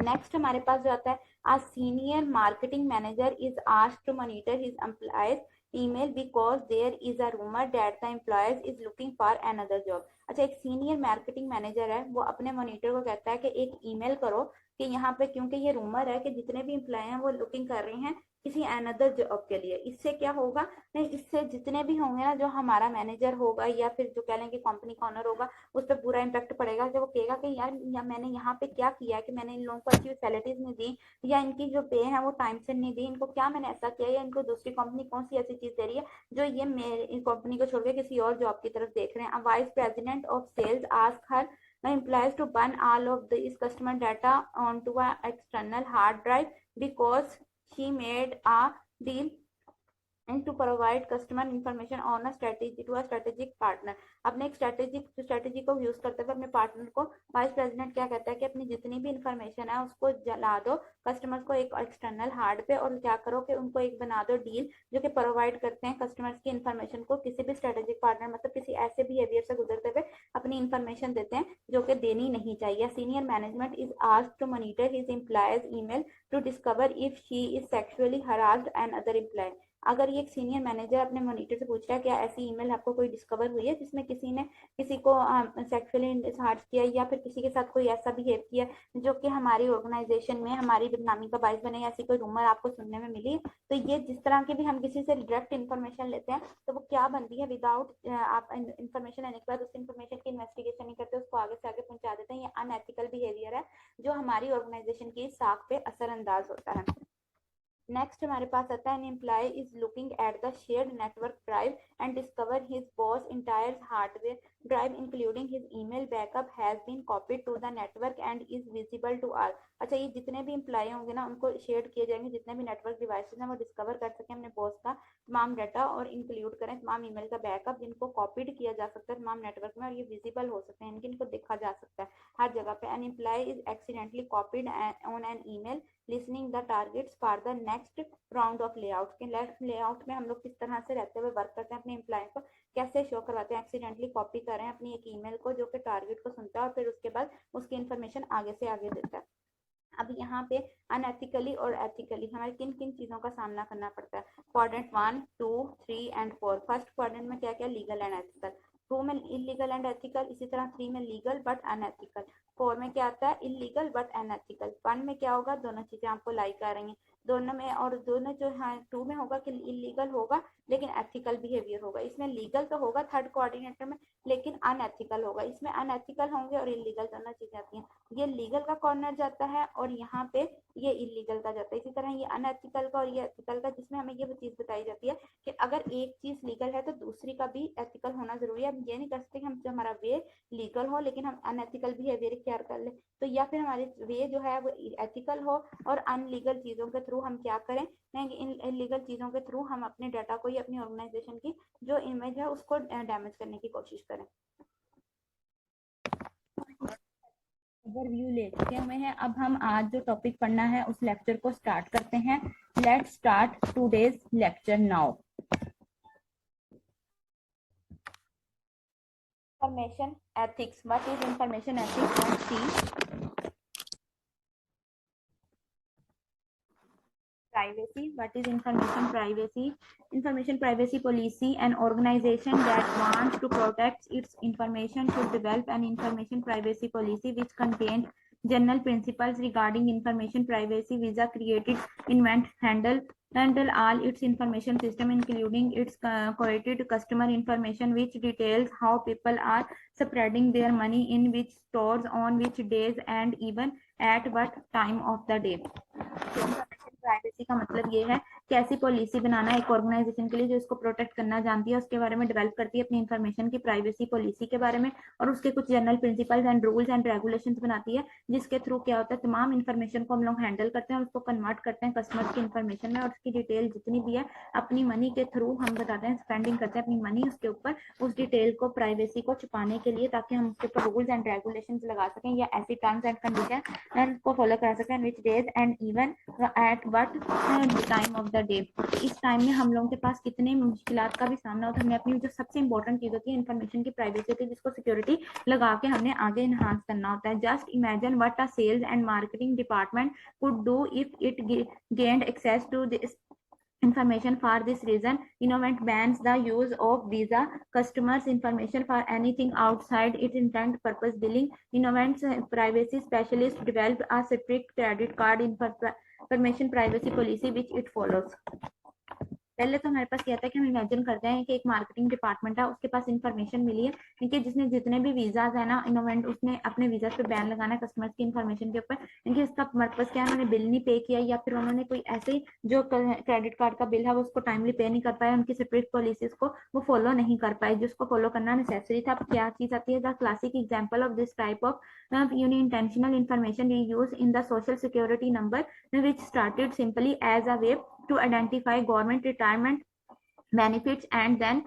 नेक्स्ट हमारे पास जो आता है, a senior marketing manager is asked to monitor his employees email because there is a rumour that the employees is looking for another job. अच्छा, एक सीनियर मार्केटिंग मैनेजर है, वो अपने मॉनिटर को कहता है कि एक ईमेल करो कि यहाँ पे क्योंकि ये रूमर है कि जितने भी एम्प्लॉय हैं वो लुकिंग कर रहे हैं किसी अनदर जॉब के लिए। इससे क्या होगा, नहीं इससे जितने भी होंगे ना, जो हमारा मैनेजर होगा या फिर जो कह लें कि कंपनी का ऑनर होगा, उस पर बुरा इम्पैक्ट पड़ेगा। जब वो कहेगा कि यार मैंने यहाँ पे क्या किया है कि मैंने इन लोगों को अच्छी सैलरीज नहीं दी, या इनकी जो पे है वो टाइम से नहीं दी, इनको क्या मैंने ऐसा किया, या इनको दूसरी कंपनी कौन सी ऐसी चीज दे रही है जो ये मेरी कंपनी को छोड़ के किसी और जॉब की तरफ देख रहे हैं। Vice president of sales ask her employees to burn all of this customer data onto an external hard drive because she made a deal and to provide customer information on a strategy to a strategic partner। अपने एक स्ट्रेटेजी को यूज करते हुए अपने पार्टनर को वाइस प्रेसिडेंट क्या कहता है कि अपनी जितनी भी इंफॉर्मेशन है उसको जला दो कस्टमर्स को एक एक्सटर्नल हार्ड पे, और क्या करो कि उनको एक बना दो डील जो कि प्रोवाइड करते हैं कस्टमर्स की इंफॉर्मेशन को किसी भी स्ट्रेटेजिक पार्टनर, मतलब किसी ऐसे बिहेवियर से गुजरते हुए अपनी इंफॉर्मेशन देते हैं जो कि देनी नहीं चाहिए। Senior management is asked to monitor his employees email to discover if she is sexually harassed and other employee. अगर ये एक सीनियर मैनेजर अपने मॉनिटर से पूछ रहा है क्या ऐसी ईमेल आपको कोई डिस्कवर हुई है जिसमें किसी ने किसी को सेक्सुअली हार्ट किया या फिर किसी के साथ कोई ऐसा बिहेव किया जो कि हमारी ऑर्गेनाइजेशन में हमारी बदनामी का बायस बने, ऐसी कोई रूमर आपको सुनने में मिली। तो ये जिस तरह की भी हम किसी से डायरेक्ट इन्फॉर्मेशन लेते हैं तो वो क्या बनती है, विदाउट आप इन्फॉर्मेशन लेने के बाद उस इन्फॉर्मेशन की इन्वेस्टिगेशन नहीं करते, उसको आगे से आगे पहुंचा देते हैं। ये अनएथिकल बिहेवियर है जो हमारी ऑर्गेनाइजेशन की साख पे असरअंदाज होता है। नेक्स्ट हमारे पास आता है, an employee is looking at the shared network drive and discover his boss entire hardware drive including his email backup has been copied to the network and is visible to all. अच्छा, ये जितने भी एम्प्लॉय होंगे ना उनको शेयर किए जाएंगे, जितने भी नेटवर्क डिवाइसेज हैं वो डिस्कवर कर सकें अपने बॉस का तमाम डाटा और इंक्लूड करें तमाम ईमेल का बैकअप जिनको कॉपीड किया जा सकता है तमाम नेटवर्क में, और ये विजिबल हो सकते हैं, इनको देखा जा सकता है हर जगह पे। An employee is accidentally copied on an email listening the targets for the next round of layout. के लेआउट में हम लोग किस तरह से रहते हुए वर्क करते हैं, अपने एम्प्लॉय को कैसे शो करवाते हैं, एक्सीडेंटली कॉपी कर रहे हैं अपनी एक ईमेल को जो कि टारगेट को सुनता है और फिर उसके बाद उसकी इन्फॉर्मेशन आगे से आगे देता है। अब यहाँ पे अनएथिकली और एथिकली हमें किन किन चीजों का सामना करना पड़ता है। Quadrant 1, 2, 3 and 4। फर्स्ट क्वाड्रेंट में क्या क्या, लीगल एंड एथिकल। 2 में इलीगल एंड एथिकल, इसी तरह 3 में लीगल बट अनएथिकल। 4 में क्या आता है, इलीगल बट अनएथिकल। 1 में क्या होगा, दोनों चीजें आपको लाइक आ रही हैं दोनों में, और दोनों जो है 2 में होगा कि इलीगल होगा लेकिन एथिकल बिहेवियर होगा। इसमें लीगल तो होगा थर्ड कोऑर्डिनेटर में लेकिन अनएथिकल होगा। इसमें अनएथिकल होंगे और इलीगल दोनों चीजें आती हैं। ये लीगल का कॉर्नर जाता है और यहाँ पे ये इलीगल का जाता है। इसी तरह ये अनएथिकल का और ये एथिकल का, जिसमें हमें ये चीज बताई जाती है कि अगर एक चीज लीगल है तो दूसरी का भी एथिकल होना जरूरी है। हम ये नहीं कर सकते कि हम जो हमारा वे लीगल हो लेकिन हम अनएथिकल बिहेवियर इख्तियार कर ले, तो या फिर हमारे वे जो है वो एथिकल हो और अनलीगल चीजों के थ्रू हम क्या करें, इन इलीगल चीजों के थ्रू हम अपने डाटा को या अपनी ऑर्गेनाइजेशन की जो इमेज है उसको डैमेज करने की कोशिश करें। ओवरव्यू ले चुके हुए हैं, अब हम आज जो टॉपिक पढ़ना है उस लेक्चर को स्टार्ट करते हैं। Let's start today's lecture now. Information ethics. What is information ethics? Let's see. Privacy. What is information privacy? Information privacy policy. An organization that wants to protect its information should develop an information privacy policy which contains general principles regarding information privacy. Visa created, invent, handle all its information system, including its quoted customer information, which details how people are spreading their money in which stores, on which days, and even at what time of the day. Privacy का मतलब ये है कि ऐसी पॉलिसी बनाना एक ऑर्गेनाइजेशन के लिए जो इसको प्रोटेक्ट करना जानती है, उसके बारे में डेवलप करती है अपनी इन्फॉर्मेशन की प्राइवेसी पॉलिसी के बारे में, और उसके कुछ general principles and rules and regulations बनाती है, जिसके थ्रू क्या होता है तमाम इन्फॉर्मेशन को हम लोग हैंडल करते हैं और उसको कन्वर्ट करते हैं कस्टमर्स की इन्फॉर्मेशन में, और उसकी डिटेल जितनी भी है अपनी मनी के थ्रू हम बताते हैं, स्पेंडिंग करते हैं अपनी मनी उसके ऊपर, उस डिटेल को प्राइवेसी को छुपाने के लिए, ताकि हम उसके ऊपर रूल्स एंड रेगुलेशंस लगा सकें या ऐसी टर्म्स एंड कंडीशन को फॉलो करा सकें, which days and even at what time of the day. इस टाइम में हम लोगों के पास कितने मुश्किलात का भी सामना होता है, हमें अपनी जो सबसे इंपॉर्टेंट चीज होती है इन्फॉर्मेशन की प्राइवेसी होती है, जिसको सिक्योरिटी लगा के हमने आगे इनहांस करना होता है। Just imagine what a sales and marketing department could do if it gained access to this information. For this reason, Innovent bans the use of Visa customers' information for anything outside its intent purpose billing. Innovent's privacy specialist developed a strict credit card information privacy policy which it follows. पहले तो हमारे पास क्या था कि हम इमेजिन करते हैं कि एक मार्केटिंग डिपार्टमेंट है, उसके पास इन्फॉर्मेशन मिली है क्योंकि जिसने जितने भी वीजाज है ना इनोवेंट, उसने अपने वीजा पे बैन लगाना है कस्टमर्स की इन्फॉर्मेशन के ऊपर, क्योंकि इसका पर्पस क्या है, उन्होंने बिल नहीं पे किया या फिर उन्होंने कोई ऐसे जो क्रेडिट कार्ड का बिल है वो उसको टाइमली पे नहीं कर पाया, उनकी स्ट्रिक्ट पॉलिसीज को वो फॉलो नहीं कर पाए जिसको फॉलो करना नेसेसरी था। अब क्या चीज आती है, the classic example of this type of unintentional information reuse in the social security number, which started simply as a way to identify government retirement benefits and then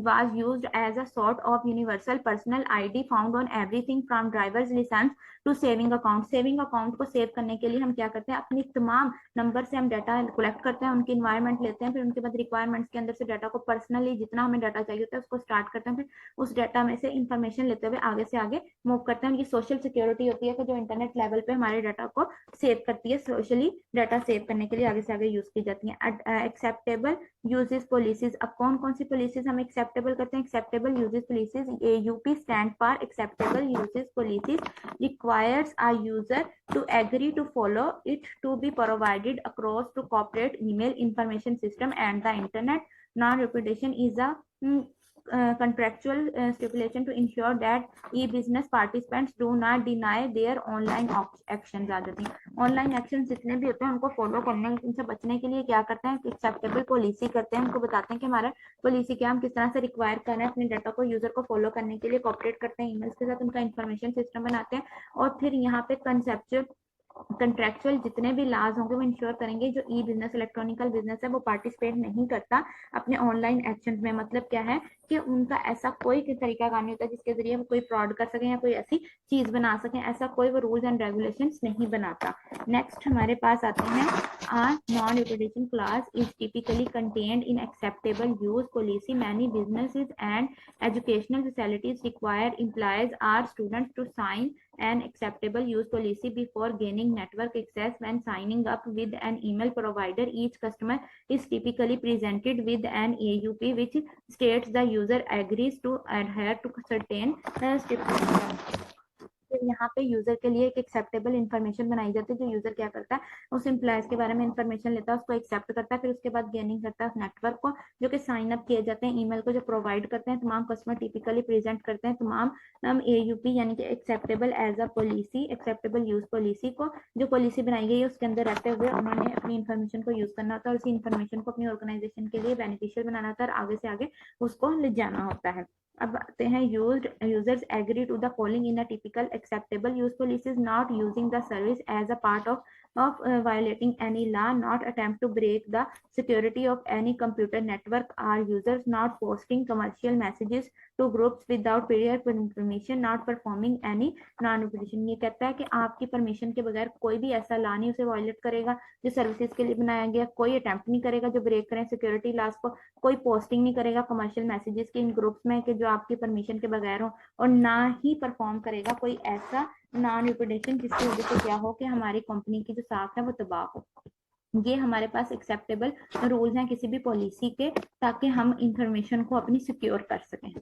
was used as a sort of universal personal ID found on everything from driver's license to saving account. Saving account को सेव करने के लिए हम क्या करते हैं, अपनी तमाम नंबर से हम डाटा कलेक्ट करते हैं, उनकी इन्वायरमेंट लेते हैं, फिर उनके बाद रिक्वायरमेंट्स के अंदर से डाटा को पर्सनली जितना हमें डाटा चाहिए होता है उसको स्टार्ट करते हैं, फिर उस डाटा में से इंफॉर्मेशन लेते हुए आगे से आगे मूव करते हैं। उनकी सोशल सिक्योरिटी होती है कि जो इंटरनेट लेवल पे हमारे डाटा को सेव करती है, सोशली डाटा सेव करने के लिए आगे से आगे यूज की जाती है। एक्सेप्टेबल यूजेस पॉलिसीज, अब कौन कौन सी पॉलिसीज हम एक्सेप्टेबल करते हैं, acceptable uses policies, AUP stand for acceptable uses policies, requires a user to agree to follow it to be provided across to corporate email information system and the internet. Non-repudiation is a contractual stipulation to ensure that e-business participants do not deny their online actions। आ जाती हैं ऑनलाइन एक्शन जितने भी होते हैं उनको फॉलो करने, उनसे बचने के लिए क्या करते हैं, एक्सेप्टेबल पॉलिसी करते हैं, उनको बताते हैं कि हमारा पॉलिसी क्या, हम किस तरह से रिक्वायर कर रहे हैं अपने डाटा को यूजर को फॉलो करने के लिए, कॉपरेट करते हैं ईमेल्स के साथ, उनका इन्फॉर्मेशन सिस्टम बनाते हैं, और फिर यहाँ पे कंसेप्चुअल कंट्रेक्चुअल जितने भी लाज होंगे वो इंश्योर करेंगे जो ई बिजनेस इलेक्ट्रॉनिकल बिजनेस है वो पार्टिसिपेट नहीं करता अपने ऑनलाइन एक्शन में। मतलब क्या है कि उनका ऐसा कोई तरीका काम नहीं होता जिसके जरिए वो कोई फ्रॉड कर सके या कोई ऐसी चीज बना सके, ऐसा कोई वो रूल्स एंड रेगुलेशंस नहीं बनाता। नेक्स्ट हमारे पास आते हैं, a non-repudiation clause is typically contained in acceptable use policy. Many businesses and educational facilities require employees or students to sign an acceptable use policy before gaining network access. When signing up with an email provider, each customer is typically presented with an AUP which states the user agrees to adhere to certain stipulations. फिर यहाँ पे यूजर के लिए एक एक्सेप्टेबल इन्फॉर्मेशन बनाई जाती है, जो यूजर क्या करता है उस एम्प्लॉयज के बारे में इन्फॉर्मेशन लेता है, उसको एक्सेप्ट करता है, फिर उसके बाद गेनिंग करता है उस नेटवर्क को जो कि साइन अप किए जाते हैं, ईमेल को जो प्रोवाइड करते हैं, तमाम कस्टमर टिपिकली प्रेजेंट करते हैं तमाम AUP यानी कि acceptable as a policy, acceptable use policy को, जो पॉलिसी बनाई गई है उसके अंदर रहते हुए उन्होंने अपनी इन्फॉर्मेशन को यूज करना होता है और उसी इन्फॉर्मेशन को अपनी ऑर्गेनाइजेशन के लिए बेनिफिशियल बनाना होता है और आगे से आगे उसको ले जाना होता है। अब आते हैं users agree to the following in a typical acceptable use policies, not using the service as a part of of violating any law, not attempt to break the security of any computer network or users, not posting commercial messages to groups without prior permission, not performing any non-obligation। ये कहता है कि आपकी परमिशन के बगैर कोई भी ऐसा लॉ नहीं उसे वायलेट करेगा जो सर्विसेज के लिए बनाया गया, कोई अटेम्प्ट नहीं करेगा जो ब्रेक करें सिक्योरिटी लॉस को, कोई पोस्टिंग नहीं करेगा कमर्शियल मैसेजेस के इन ग्रुप्स में कि जो आपकी परमिशन के बगैर हो, और ना ही परफॉर्म करेगा कोई ऐसा नॉन रिप्यूटेशन जिसकी वजह से क्या हो कि हमारी कंपनी की जो साख है वो तबाह हो। ये हमारे पास एक्सेप्टेबल रूल्स हैं किसी भी पॉलिसी के, ताकि हम इंफॉर्मेशन को अपनी सिक्योर कर सकें।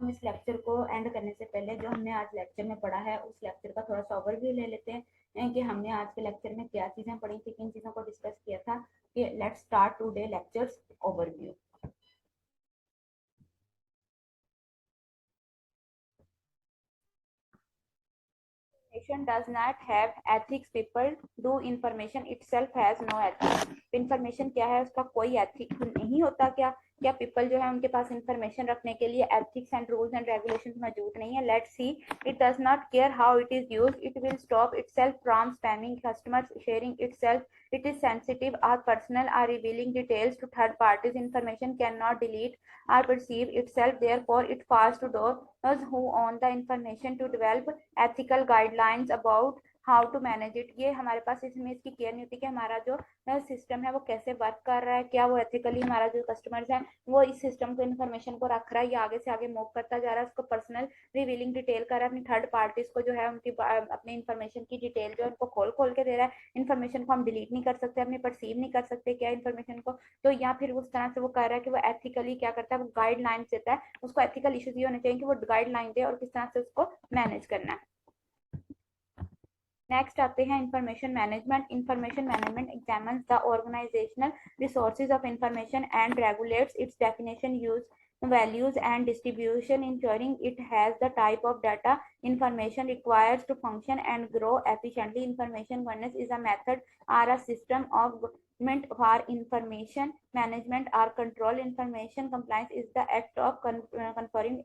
हम इस लेक्चर को एंड करने से पहले जो हमने आज लेक्चर में पढ़ा है उस लेक्चर का थोड़ा सा ओवरव्यू ले लेते हैं कि हमने आज के लेक्चर में क्या चीजें पढ़ी थी, किन चीजों को डिस्कस किया था। कि let's start today lectures overview. Information does not have ethics. People do. Information itself has no ethics. Information क्या है, उसका कोई ethics नहीं होता क्या? क्या पीपल जो है उनके पास इंफॉर्मेशन रखने के लिए ethics and rules and regulations मौजूद नहीं है? Let's see. It does not care how it is used. It will stop itself from spamming customers, sharing itself. It is sensitive or personal or revealing details to third parties. Information cannot delete or perceive itself. Therefore, it falls to those who own the information to develop ethical guidelines about how to manage it. ये हमारे पास इसमें इसकी केयर नहीं होती कि हमारा जो सिस्टम है वो कैसे वर्क कर रहा है, क्या वो एथिकली हमारा जो कस्टमर्स है वो इस सिस्टम को इन्फॉर्मेशन को रख रहा है या आगे से आगे मूव करता जा रहा है, उसको पर्सनल रिवीलिंग डिटेल कर रहा है, अपनी थर्ड पार्टीज को जो है उनकी अपनी इन्फॉर्मेशन की डिटेल जो है उनको खोल खोल के दे रहा है। इन्फॉर्मेशन को हम डिलीट नहीं कर सकते, अपने परसीव नहीं कर सकते क्या इन्फॉर्मेशन को, तो या फिर उस तरह से वो कर रहा है कि वो एथिकली क्या करता है, वो गाइडलाइंस देता है। उसको एथिकल इश्यूज ये होने चाहिए कि वो गाइडलाइन दे और किस तरह से उसको मैनेज करना है। नेक्स्ट आते हैं information management. Information management examines the organizational resources of information and regulates its definition, use, values and distribution, ensuring it has the type of data information requires to function and grow efficiently. Information governance is a method or a system of government for information management or control. Information compliance is the act of conferring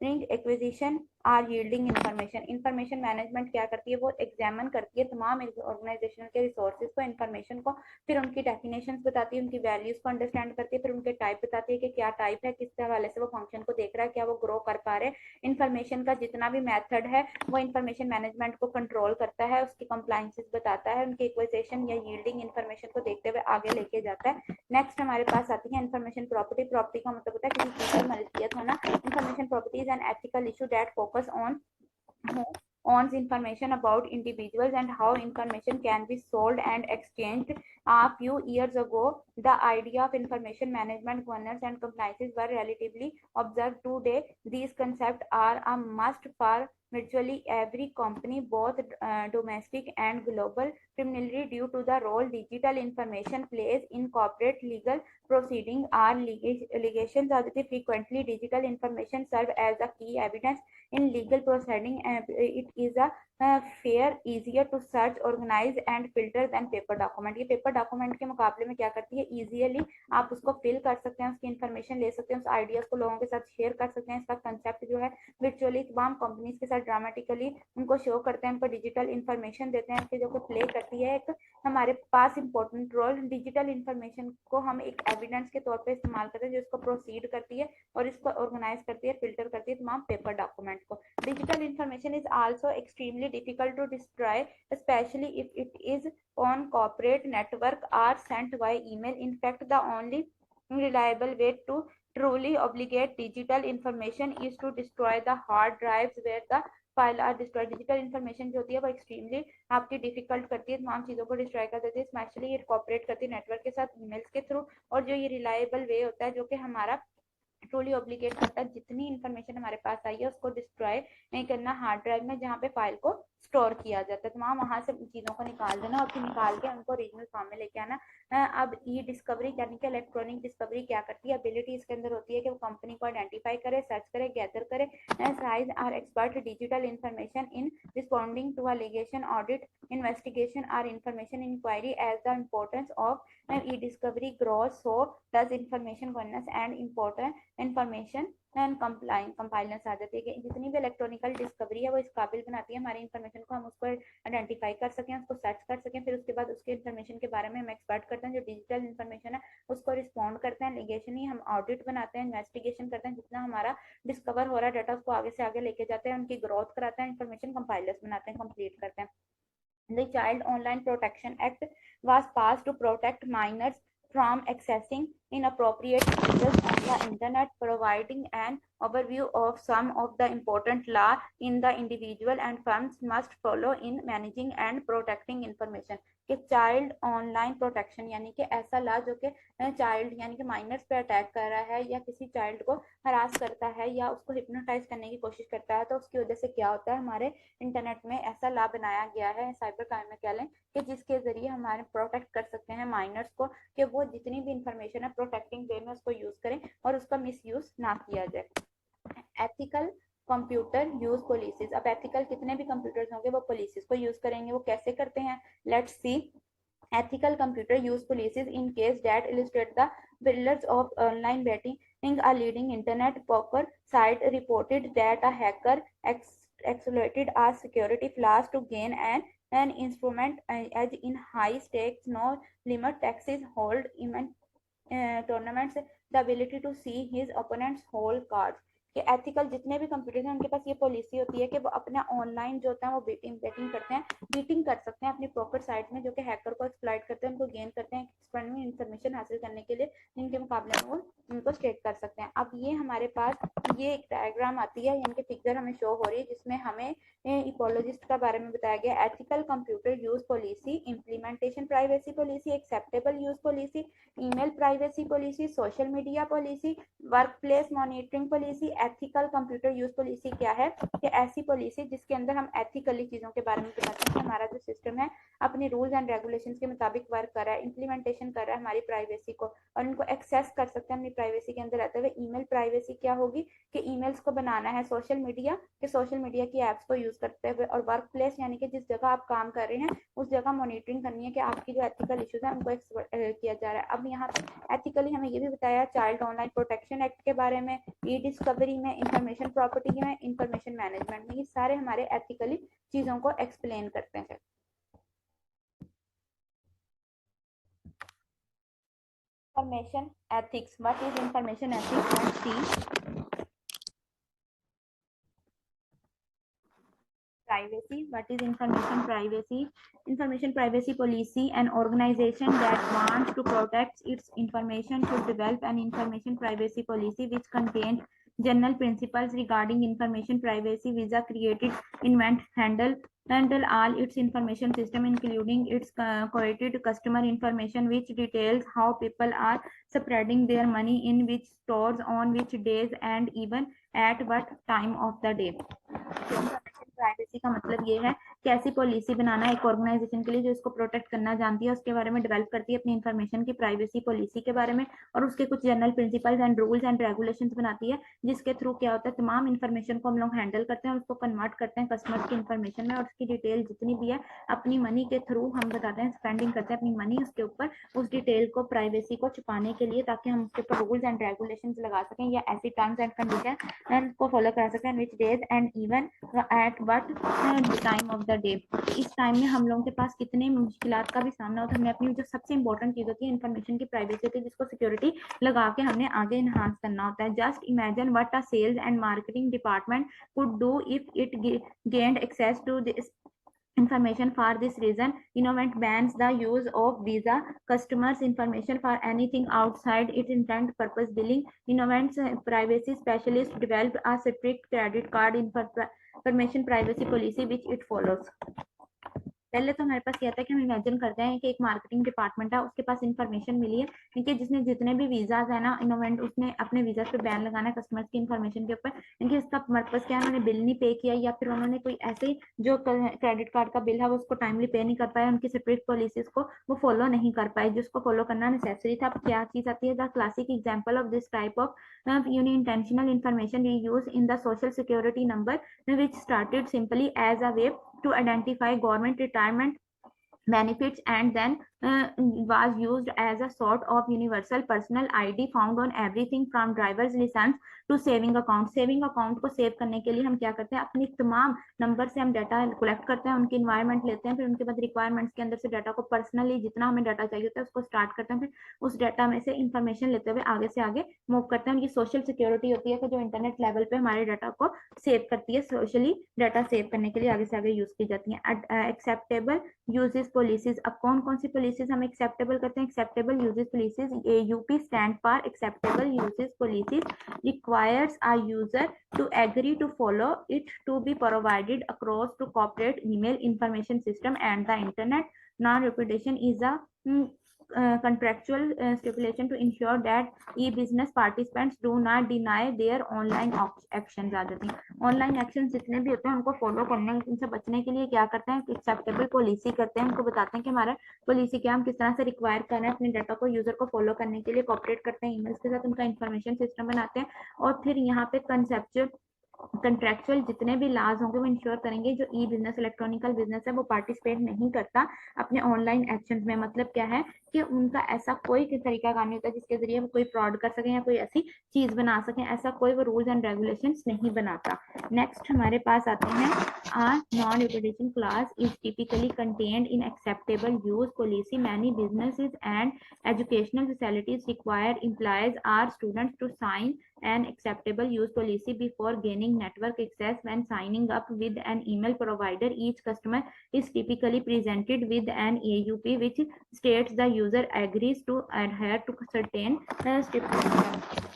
acquisition or yielding information. Information management क्या करती है, वो एग्जामिन करती है तमाम ऑर्गेनाइजेशन के रिसोर्सेज को, इंफॉर्मेशन को, फिर उनकी डेफिनेशंस बताती है, उनकी वैल्यूज को अंडरस्टैंड करती है, फिर उनके टाइप बताती है कि क्या टाइप है, किस हवाले से वो फंक्शन को देख रहा है, क्या वो ग्रो कर पा रहे हैं। इंफॉर्मेशन का जितना भी मेथड है वो इंफॉर्मेशन मैनेजमेंट को कंट्रोल करता है, उसकी कंप्लाइंसेस बताता है, उनकी एक्विजिशन या यील्डिंग इंफॉर्मेशन को देखते हुए आगे लेके जाता है। नेक्स्ट हमारे पास आती है इंफॉर्मेशन प्रॉपर्टी। प्रॉपर्टी का मतलब होता है किसी चीज की मलकियत होना। Information property is an ethical issue that focus on owns information about individuals and how information can be sold and exchanged. A few years ago, the idea of information management, governance and compliances were relatively observed. Today, these concepts are a must for virtually every company, both domestic and global, primarily due to the role digital information plays in corporate legal proceeding or allegations. Frequently, digital information serve as a key evidence in legal proceeding. It is a fair, easier to search, organize and filter than paper document. ये पेपर डॉक्यूमेंट के मुकाबले में क्या करती है, इजीली आप उसको फिल कर सकते हैं, उसकी इन्फॉर्मेशन ले सकते हैं, उस आइडियाज को लोगों के साथ शेयर कर सकते हैं। इसका कंसेप्ट जो है वर्चुअली तमाम कंपनीज के साथ ड्रामेटिकली उनको शो करते हैं, उनको डिजिटल इन्फॉर्मेशन देते हैं, जो कि प्ले करती है एक हमारे पास इंपॉर्टेंट रोल। डिजिटल इन्फॉर्मेशन को हम एक एविडेंस के तौर पर इस्तेमाल करते हैं जो इसको प्रोसीड करती है और इसको ऑर्गेनाइज करती है, फिल्टर करती है तमाम पेपर डॉक्यूमेंट को। Digital information is also extremely difficult to destroy, especially if it is on corporate network or sent by email. In fact, the only reliable way to truly obligate digital information is to destroy the hard drives where the file are destroy. Digital information जो होती है वो एक्सट्रीमली आपकी डिफिकल्ट करती है, तमाम चीज़ों को डिस्ट्रॉय कर देती है, स्पेशली ये कॉपरेट करती है नेटवर्क के साथ, ईमेल्स के थ्रू। और जो ये रिलायबल वे होता है जो कि हमारा ट्रूली ऑब्लिगेट करता है जितनी इन्फॉर्मेशन हमारे पास आई है उसको डिस्ट्रॉय नहीं करना हार्ड ड्राइव में जहाँ पे फाइल को स्टोर किया जाता है, तो वहां से चीज़ों को निकाल देना और फिर निकाल के उनको ओरिजिनल फॉर्म में लेके आना। अब ये डिस्कवरी यानी कि इलेक्ट्रॉनिक डिस्कवरी क्या करती है, एबिलिटी इसके अंदर होती है कि वो कंपनी को आइडेंटिफाई करे, सर्च करे, गैदर करे, seize or export digital information in responding to allegation, audit, investigation or information inquiry. As the importance of e-discovery grows, so does information governance and important information and compliance आ जाती है कि जितनी भी इलेक्ट्रॉनिकल डिस्कवरी है वो इस काबिल बनाती है हमारी इंफॉर्मेशन को, हम उसको आइडेंटिफाई कर सकें, उसको सर्च कर सकें, फिर उसके बाद उसके इंफॉर्मेशन के बारे में हम एक्सपर्ट करते हैं, जो डिजिटल इंफॉर्मेशन है उसको रिस्पॉन्ड करते हैं, लिगेशन ही हम ऑडिट बनाते हैं, इन्वेस्टिगेशन करते हैं, जितना हमारा डिस्कवर हो रहा है डाटा उसको आगे से आगे लेके जाते हैं, उनकी ग्रोथ कराते हैं, इंफॉर्मेशन कंपाइलर्स बनाते हैं, कंप्लीट करते हैं। The Child Online Protection Act was passed to protect minors from accessing inappropriate images on the internet, providing an overview of some of the important law in the individual and firms must follow in managing and protecting information. कि चाइल्ड ऑनलाइन प्रोटेक्शन यानी कि ऐसा लॉ जो कि चाइल्ड यानी कि माइनर्स पे अटैक कर रहा है या किसी चाइल्ड को हरास करता है या उसको हिप्नोटाइज करने की कोशिश करता है, तो उसकी वजह से क्या होता है, हमारे इंटरनेट में ऐसा लॉ बनाया गया है, साइबर क्राइम में कह लें, कि जिसके जरिए हमारे प्रोटेक्ट कर सकते हैं माइनर्स को कि वो जितनी भी इंफॉर्मेशन है प्रोटेक्टिंग वे में उसको यूज करें और उसका मिस यूज ना किया जाए। एथिकल कंप्यूटर यूज पॉलिसीज, अब एथिकल कितने भी कंप्यूटर्स होंगे वो पॉलिसीज को यूज करेंगे, वो कैसे करते हैं, let's C. Ethical computer use policies in case that illustrate the pillars of online betting. A leading internet poker site reported that a hacker exploited a security flaws to gain an instrument edge in high stakes no limit taxes hold tournaments, the ability to see his opponent's whole cards. कि एथिकल जितने भी कंप्यूटर्स हैं उनके पास ये पॉलिसी होती है कि वो अपना ऑनलाइन जो होता है वो बेटिंग करते हैं, बीटिंग कर सकते हैं अपनी प्रॉपर साइट में, जो कि हैकर को एक्सप्लॉइट करते हैं, उनको गेन करते हैं एक्सपेंड इंफॉर्मेशन हासिल करने के लिए, जिनके मुकाबले में वो उनको स्टेट कर सकते हैं। अब ये हमारे पास ये एक डायग्राम आती है, यानी कि फिगर हमें शो हो रही है, जिसमें हमें इकोलॉजिस्ट का बारे में बताया गया। Ethical computer use policy, implementation privacy policy, acceptable use policy, email privacy policy, social media policy, work place monitoring policy. Ethical computer use policy क्या है कि ऐसी पॉलिसी जिसके अंदर हम एथिकली चीजों के बारे में बताते हैं कि हमारा जो सिस्टम है अपने रूल्स एंड रेगुलेशंस के मुताबिक वर्क कर रहा है, इंप्लीमेंटेशन कर रहा है हमारी प्राइवेसी को, और इनको एक्सेस कर सकते हैं अपनी प्राइवेसी के अंदर रहते हुए। ईमेल प्राइवेसी क्या होगी कि ईमेल्स को बनाना है सोशल मीडिया के, सोशल मीडिया की एप्स को यूज करते हुए, और वर्क प्लेस यानी कि जिस जगह आप काम कर रहे हैं उस जगह मॉनिटरिंग करनी है कि आपकी जो एथिकल इश्यूज है उनको किया जा रहा है। अब यहाँ पे एथिकली हमें ये भी बताया चाइल्ड ऑनलाइन प्रोटेक्शन एक्ट के बारे में, ई डिस्कवरी में, इंफॉर्मेशन प्रॉपर्टी में, इंफॉर्मेशन मैनेजमेंट में, ये सारे हमारे एथिकली चीजों को एक्सप्लेन करते हैं। Information ethics, what is information ethics? Let's see. Privacy, what is information privacy? Information privacy policy, an organization that wants to protect its information should develop an information privacy policy which contains general principles regarding information privacy. Visa created invent handle all its information system including its quoted customer information, which details how people are spreading their money in which stores on which days and even at what time of the day. Privacy का मतलब ये है कि ऐसी पॉलिसी बनाना एक ऑर्गेनाइजेशन के लिए जो इसको प्रोटेक्ट करना जानती है, उसके बारे में डेवलप करती है अपनी इंफॉर्मेशन की प्राइवेसी पॉलिसी के बारे में, और उसके कुछ general principles and rules and regulations बनाती है, जिसके थ्रू क्या होता है तमाम इंफॉर्मेशन को हम लोग हैंडल करते हैं, उसको कन्वर्ट करते हैं कस्टमर्स की इंफॉर्मेशन में, और उसकी डिटेल जितनी भी है अपनी मनी के थ्रू हम बताते हैं, स्पेंडिंग करते हैं अपनी मनी उसके ऊपर, उस डिटेल को प्राइवेसी को छुपाने के लिए, ताकि हम उसके ऊपर रूल्स एंड रेगुलेशंस लगा सकें या ऐसी टर्म्स एंड कंडीशन को फॉलो करा सकें, which days and even at what time of the day. इस टाइम में हम लोगों के पास कितने मुश्किलात का भी सामना होता है, हमने अपनी जो सबसे इंपॉर्टेंट चीज होती है इंफॉर्मेशन की प्राइवेसी होती है, जिसको सिक्योरिटी लगा के हमने आगे इनहांस करना होता है। Just imagine what a sales and marketing department could do if it gained access to this information. For this reason, Innovent bans the use of Visa customers' information for anything outside its intent purpose billing. Innovent's privacy specialist developed a strict credit card information privacy policy which it follows. पहले तो हमारे पास ये आता है कि हम इमेजिन करते हैं कि एक मार्केटिंग डिपार्टमेंट है, उसके पास इंफॉर्मेशन मिली है क्योंकि जिसने जितने भी वीजाज है ना इनोवेंट, उसने अपने वीजा पे बैन लगाना है कस्टमर्स की इंफॉर्मेशन के ऊपर, क्योंकि इसका पर्पस क्या है, उन्होंने बिल नहीं पे किया या फिर उन्होंने कोई ऐसे जो क्रेडिट कार्ड का बिल है वो उसको टाइमली पे नहीं कर पाया, उनकी स्ट्रिक्ट पॉलिसीज को वो फॉलो नहीं कर पाए जिसको फॉलो करना नेसेसरी था। अब क्या चीज आती है, the classic example of this type of unintentional information we use in the social security number, which started simply as a way to identify government retirement benefits and then was used as a sort of universal personal ID found on everything from driver's license to saving account. Saving account को सेव करने के लिए हम क्या करते हैं, अपनी तमाम नंबर से हम डाटा कलेक्ट करते हैं, उनकी इन्वायरमेंट लेते हैं, फिर उनके बाद रिक्वायरमेंट्स के अंदर से डाटा को पर्सनली जितना हमें डाटा चाहिए होता है उसको स्टार्ट करते हैं, फिर उस डाटा में से इंफॉर्मेशन लेते हुए आगे से आगे मूव करते हैं। ये सोशल सिक्योरिटी होती है कि जो इंटरनेट लेवल पे हमारे डाटा को सेव करती है, सोशली डाटा सेव करने के लिए आगे से आगे यूज की जाती है। एक्सेप्टेबल यूजेस पॉलिसीज, अब कौन कौन सी पॉलिसीज हम एक्सेप्टेबल करते हैं? Acceptable uses policies, AUP stand for acceptable uses policies, requires a user to agree to follow it to be provided across to corporate email information system and the internet. Non-repudiation is a contractual stipulation to ensure that e-business participants do not deny their online actions। आ जाती हैं ऑनलाइन एक्शन जितने भी होते हैं उनको फॉलो करने, उनसे बचने के लिए क्या करते हैं, एक्सेप्टेबल पॉलिसी करते हैं, उनको बताते हैं कि हमारा पॉलिसी क्या, हम किस तरह से रिक्वायर कर रहे हैं अपने डाटा को यूजर को फॉलो करने के लिए, कॉपरेट करते हैं ईमेल्स के साथ, उनका इंफॉर्मेशन सिस्टम बनाते हैं। और फिर यहाँ पे कंसेप्चुअल कंट्रैक्चुअल जितने भी लाज होंगे वो इंश्योर करेंगे जो ई बिजनेस इलेक्ट्रॉनिकल बिजनेस है वो पार्टिसिपेट नहीं करता अपने ऑनलाइन एक्शन में। मतलब क्या है कि उनका ऐसा कोई तरीका काम नहीं होता जिसके जरिए वो कोई फ्रॉड कर सके या कोई ऐसी चीज बना सके, ऐसा कोई वो रूल्स एंड रेगुलेशंस नहीं बनाता। नेक्स्ट हमारे पास आते हैं non reputation class is typically contained in acceptable use policy. Many businesses and educational facilities require employees or students to sign an acceptable use policy before gaining network access. When signing up with an email provider, each customer is typically presented with an AUP which states the user agrees to adhere to certain stipulations।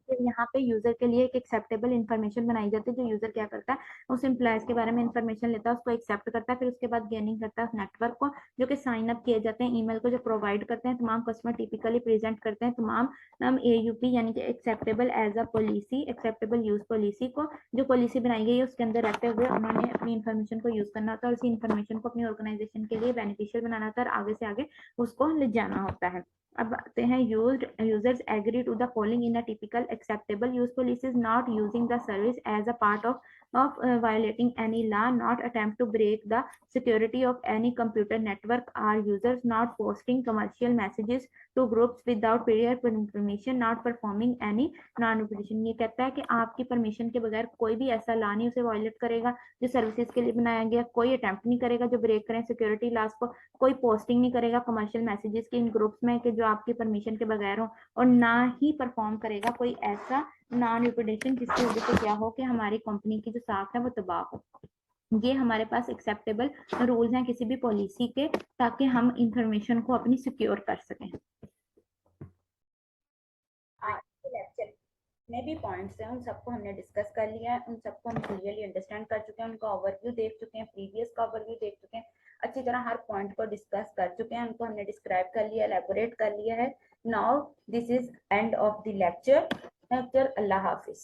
फिर यहाँ पे यूजर के लिए एक एक्सेप्टेबल इन्फॉर्मेशन बनाई जाती है, जो यूजर क्या करता है उस एम्प्लॉयज के बारे में इन्फॉर्मेशन लेता है, उसको एक्सेप्ट करता है, फिर उसके बाद गेनिंग करता है उस नेटवर्क को जो कि साइन अप किए जाते हैं ईमेल को जो प्रोवाइड करते हैं। तमाम कस्टमर टिपिकली प्रेजेंट करते हैं तमाम AUP यानी कि acceptable as a policy, acceptable use policy को, जो पॉलिसी बनाई गई है उसके अंदर रहते हुए उन्होंने अपनी इन्फॉर्मेशन को यूज करना होता है और उसी इन्फॉर्मेशन को अपनी ऑर्गेनाइजेशन के लिए बेनिफिशियल बनाना होता है और आगे से आगे उसको ले जाना होता है। अब आते हैं users agree to the following in a typical acceptable use policies: not using the service as a part of violating any law, not attempt to break the security of any computer network or users, not posting commercial messages to groups without prior permission, not performing any non-reputation। ये कहता है कि आपकी परमिशन के बगैर कोई भी ऐसा लॉ नहीं उसे वायलेट करेगा जो सर्विसेज के लिए बनाया गया, कोई अटेम्प्ट नहीं करेगा जो ब्रेक करें सिक्योरिटी लॉस को, कोई पोस्टिंग नहीं करेगा कमर्शियल मैसेजेस के इन ग्रुप्स में कि जो आपकी परमिशन के बगैर हो, और ना ही परफॉर्म करेगा कोई ऐसा नॉन रिप्यूटेशन जिसकी वजह से क्या हो कि हमारी कंपनी की जो साख है वो तबाह हो। ये हमारे पास एक्सेप्टेबल रूल्स हैं किसी भी पॉलिसी के, ताकि हम इंफॉर्मेशन को अपनी सिक्योर कर सकें। में भी पॉइंट्स हैं उन सबको हमने डिस्कस कर लिया है, उन सबको हम क्लियरली अंडरस्टैंड कर चुके हैं, उनका ओवरव्यू देख चुके हैं, प्रीवियस का ओवरव्यू देख चुके हैं, अच्छी तरह हर पॉइंट को डिस्कस कर चुके हैं, उनको हमने डिस्क्राइब कर लिया, एलैबोरेट कर लिया है। Now this is end of the lecture. Allah Hafiz.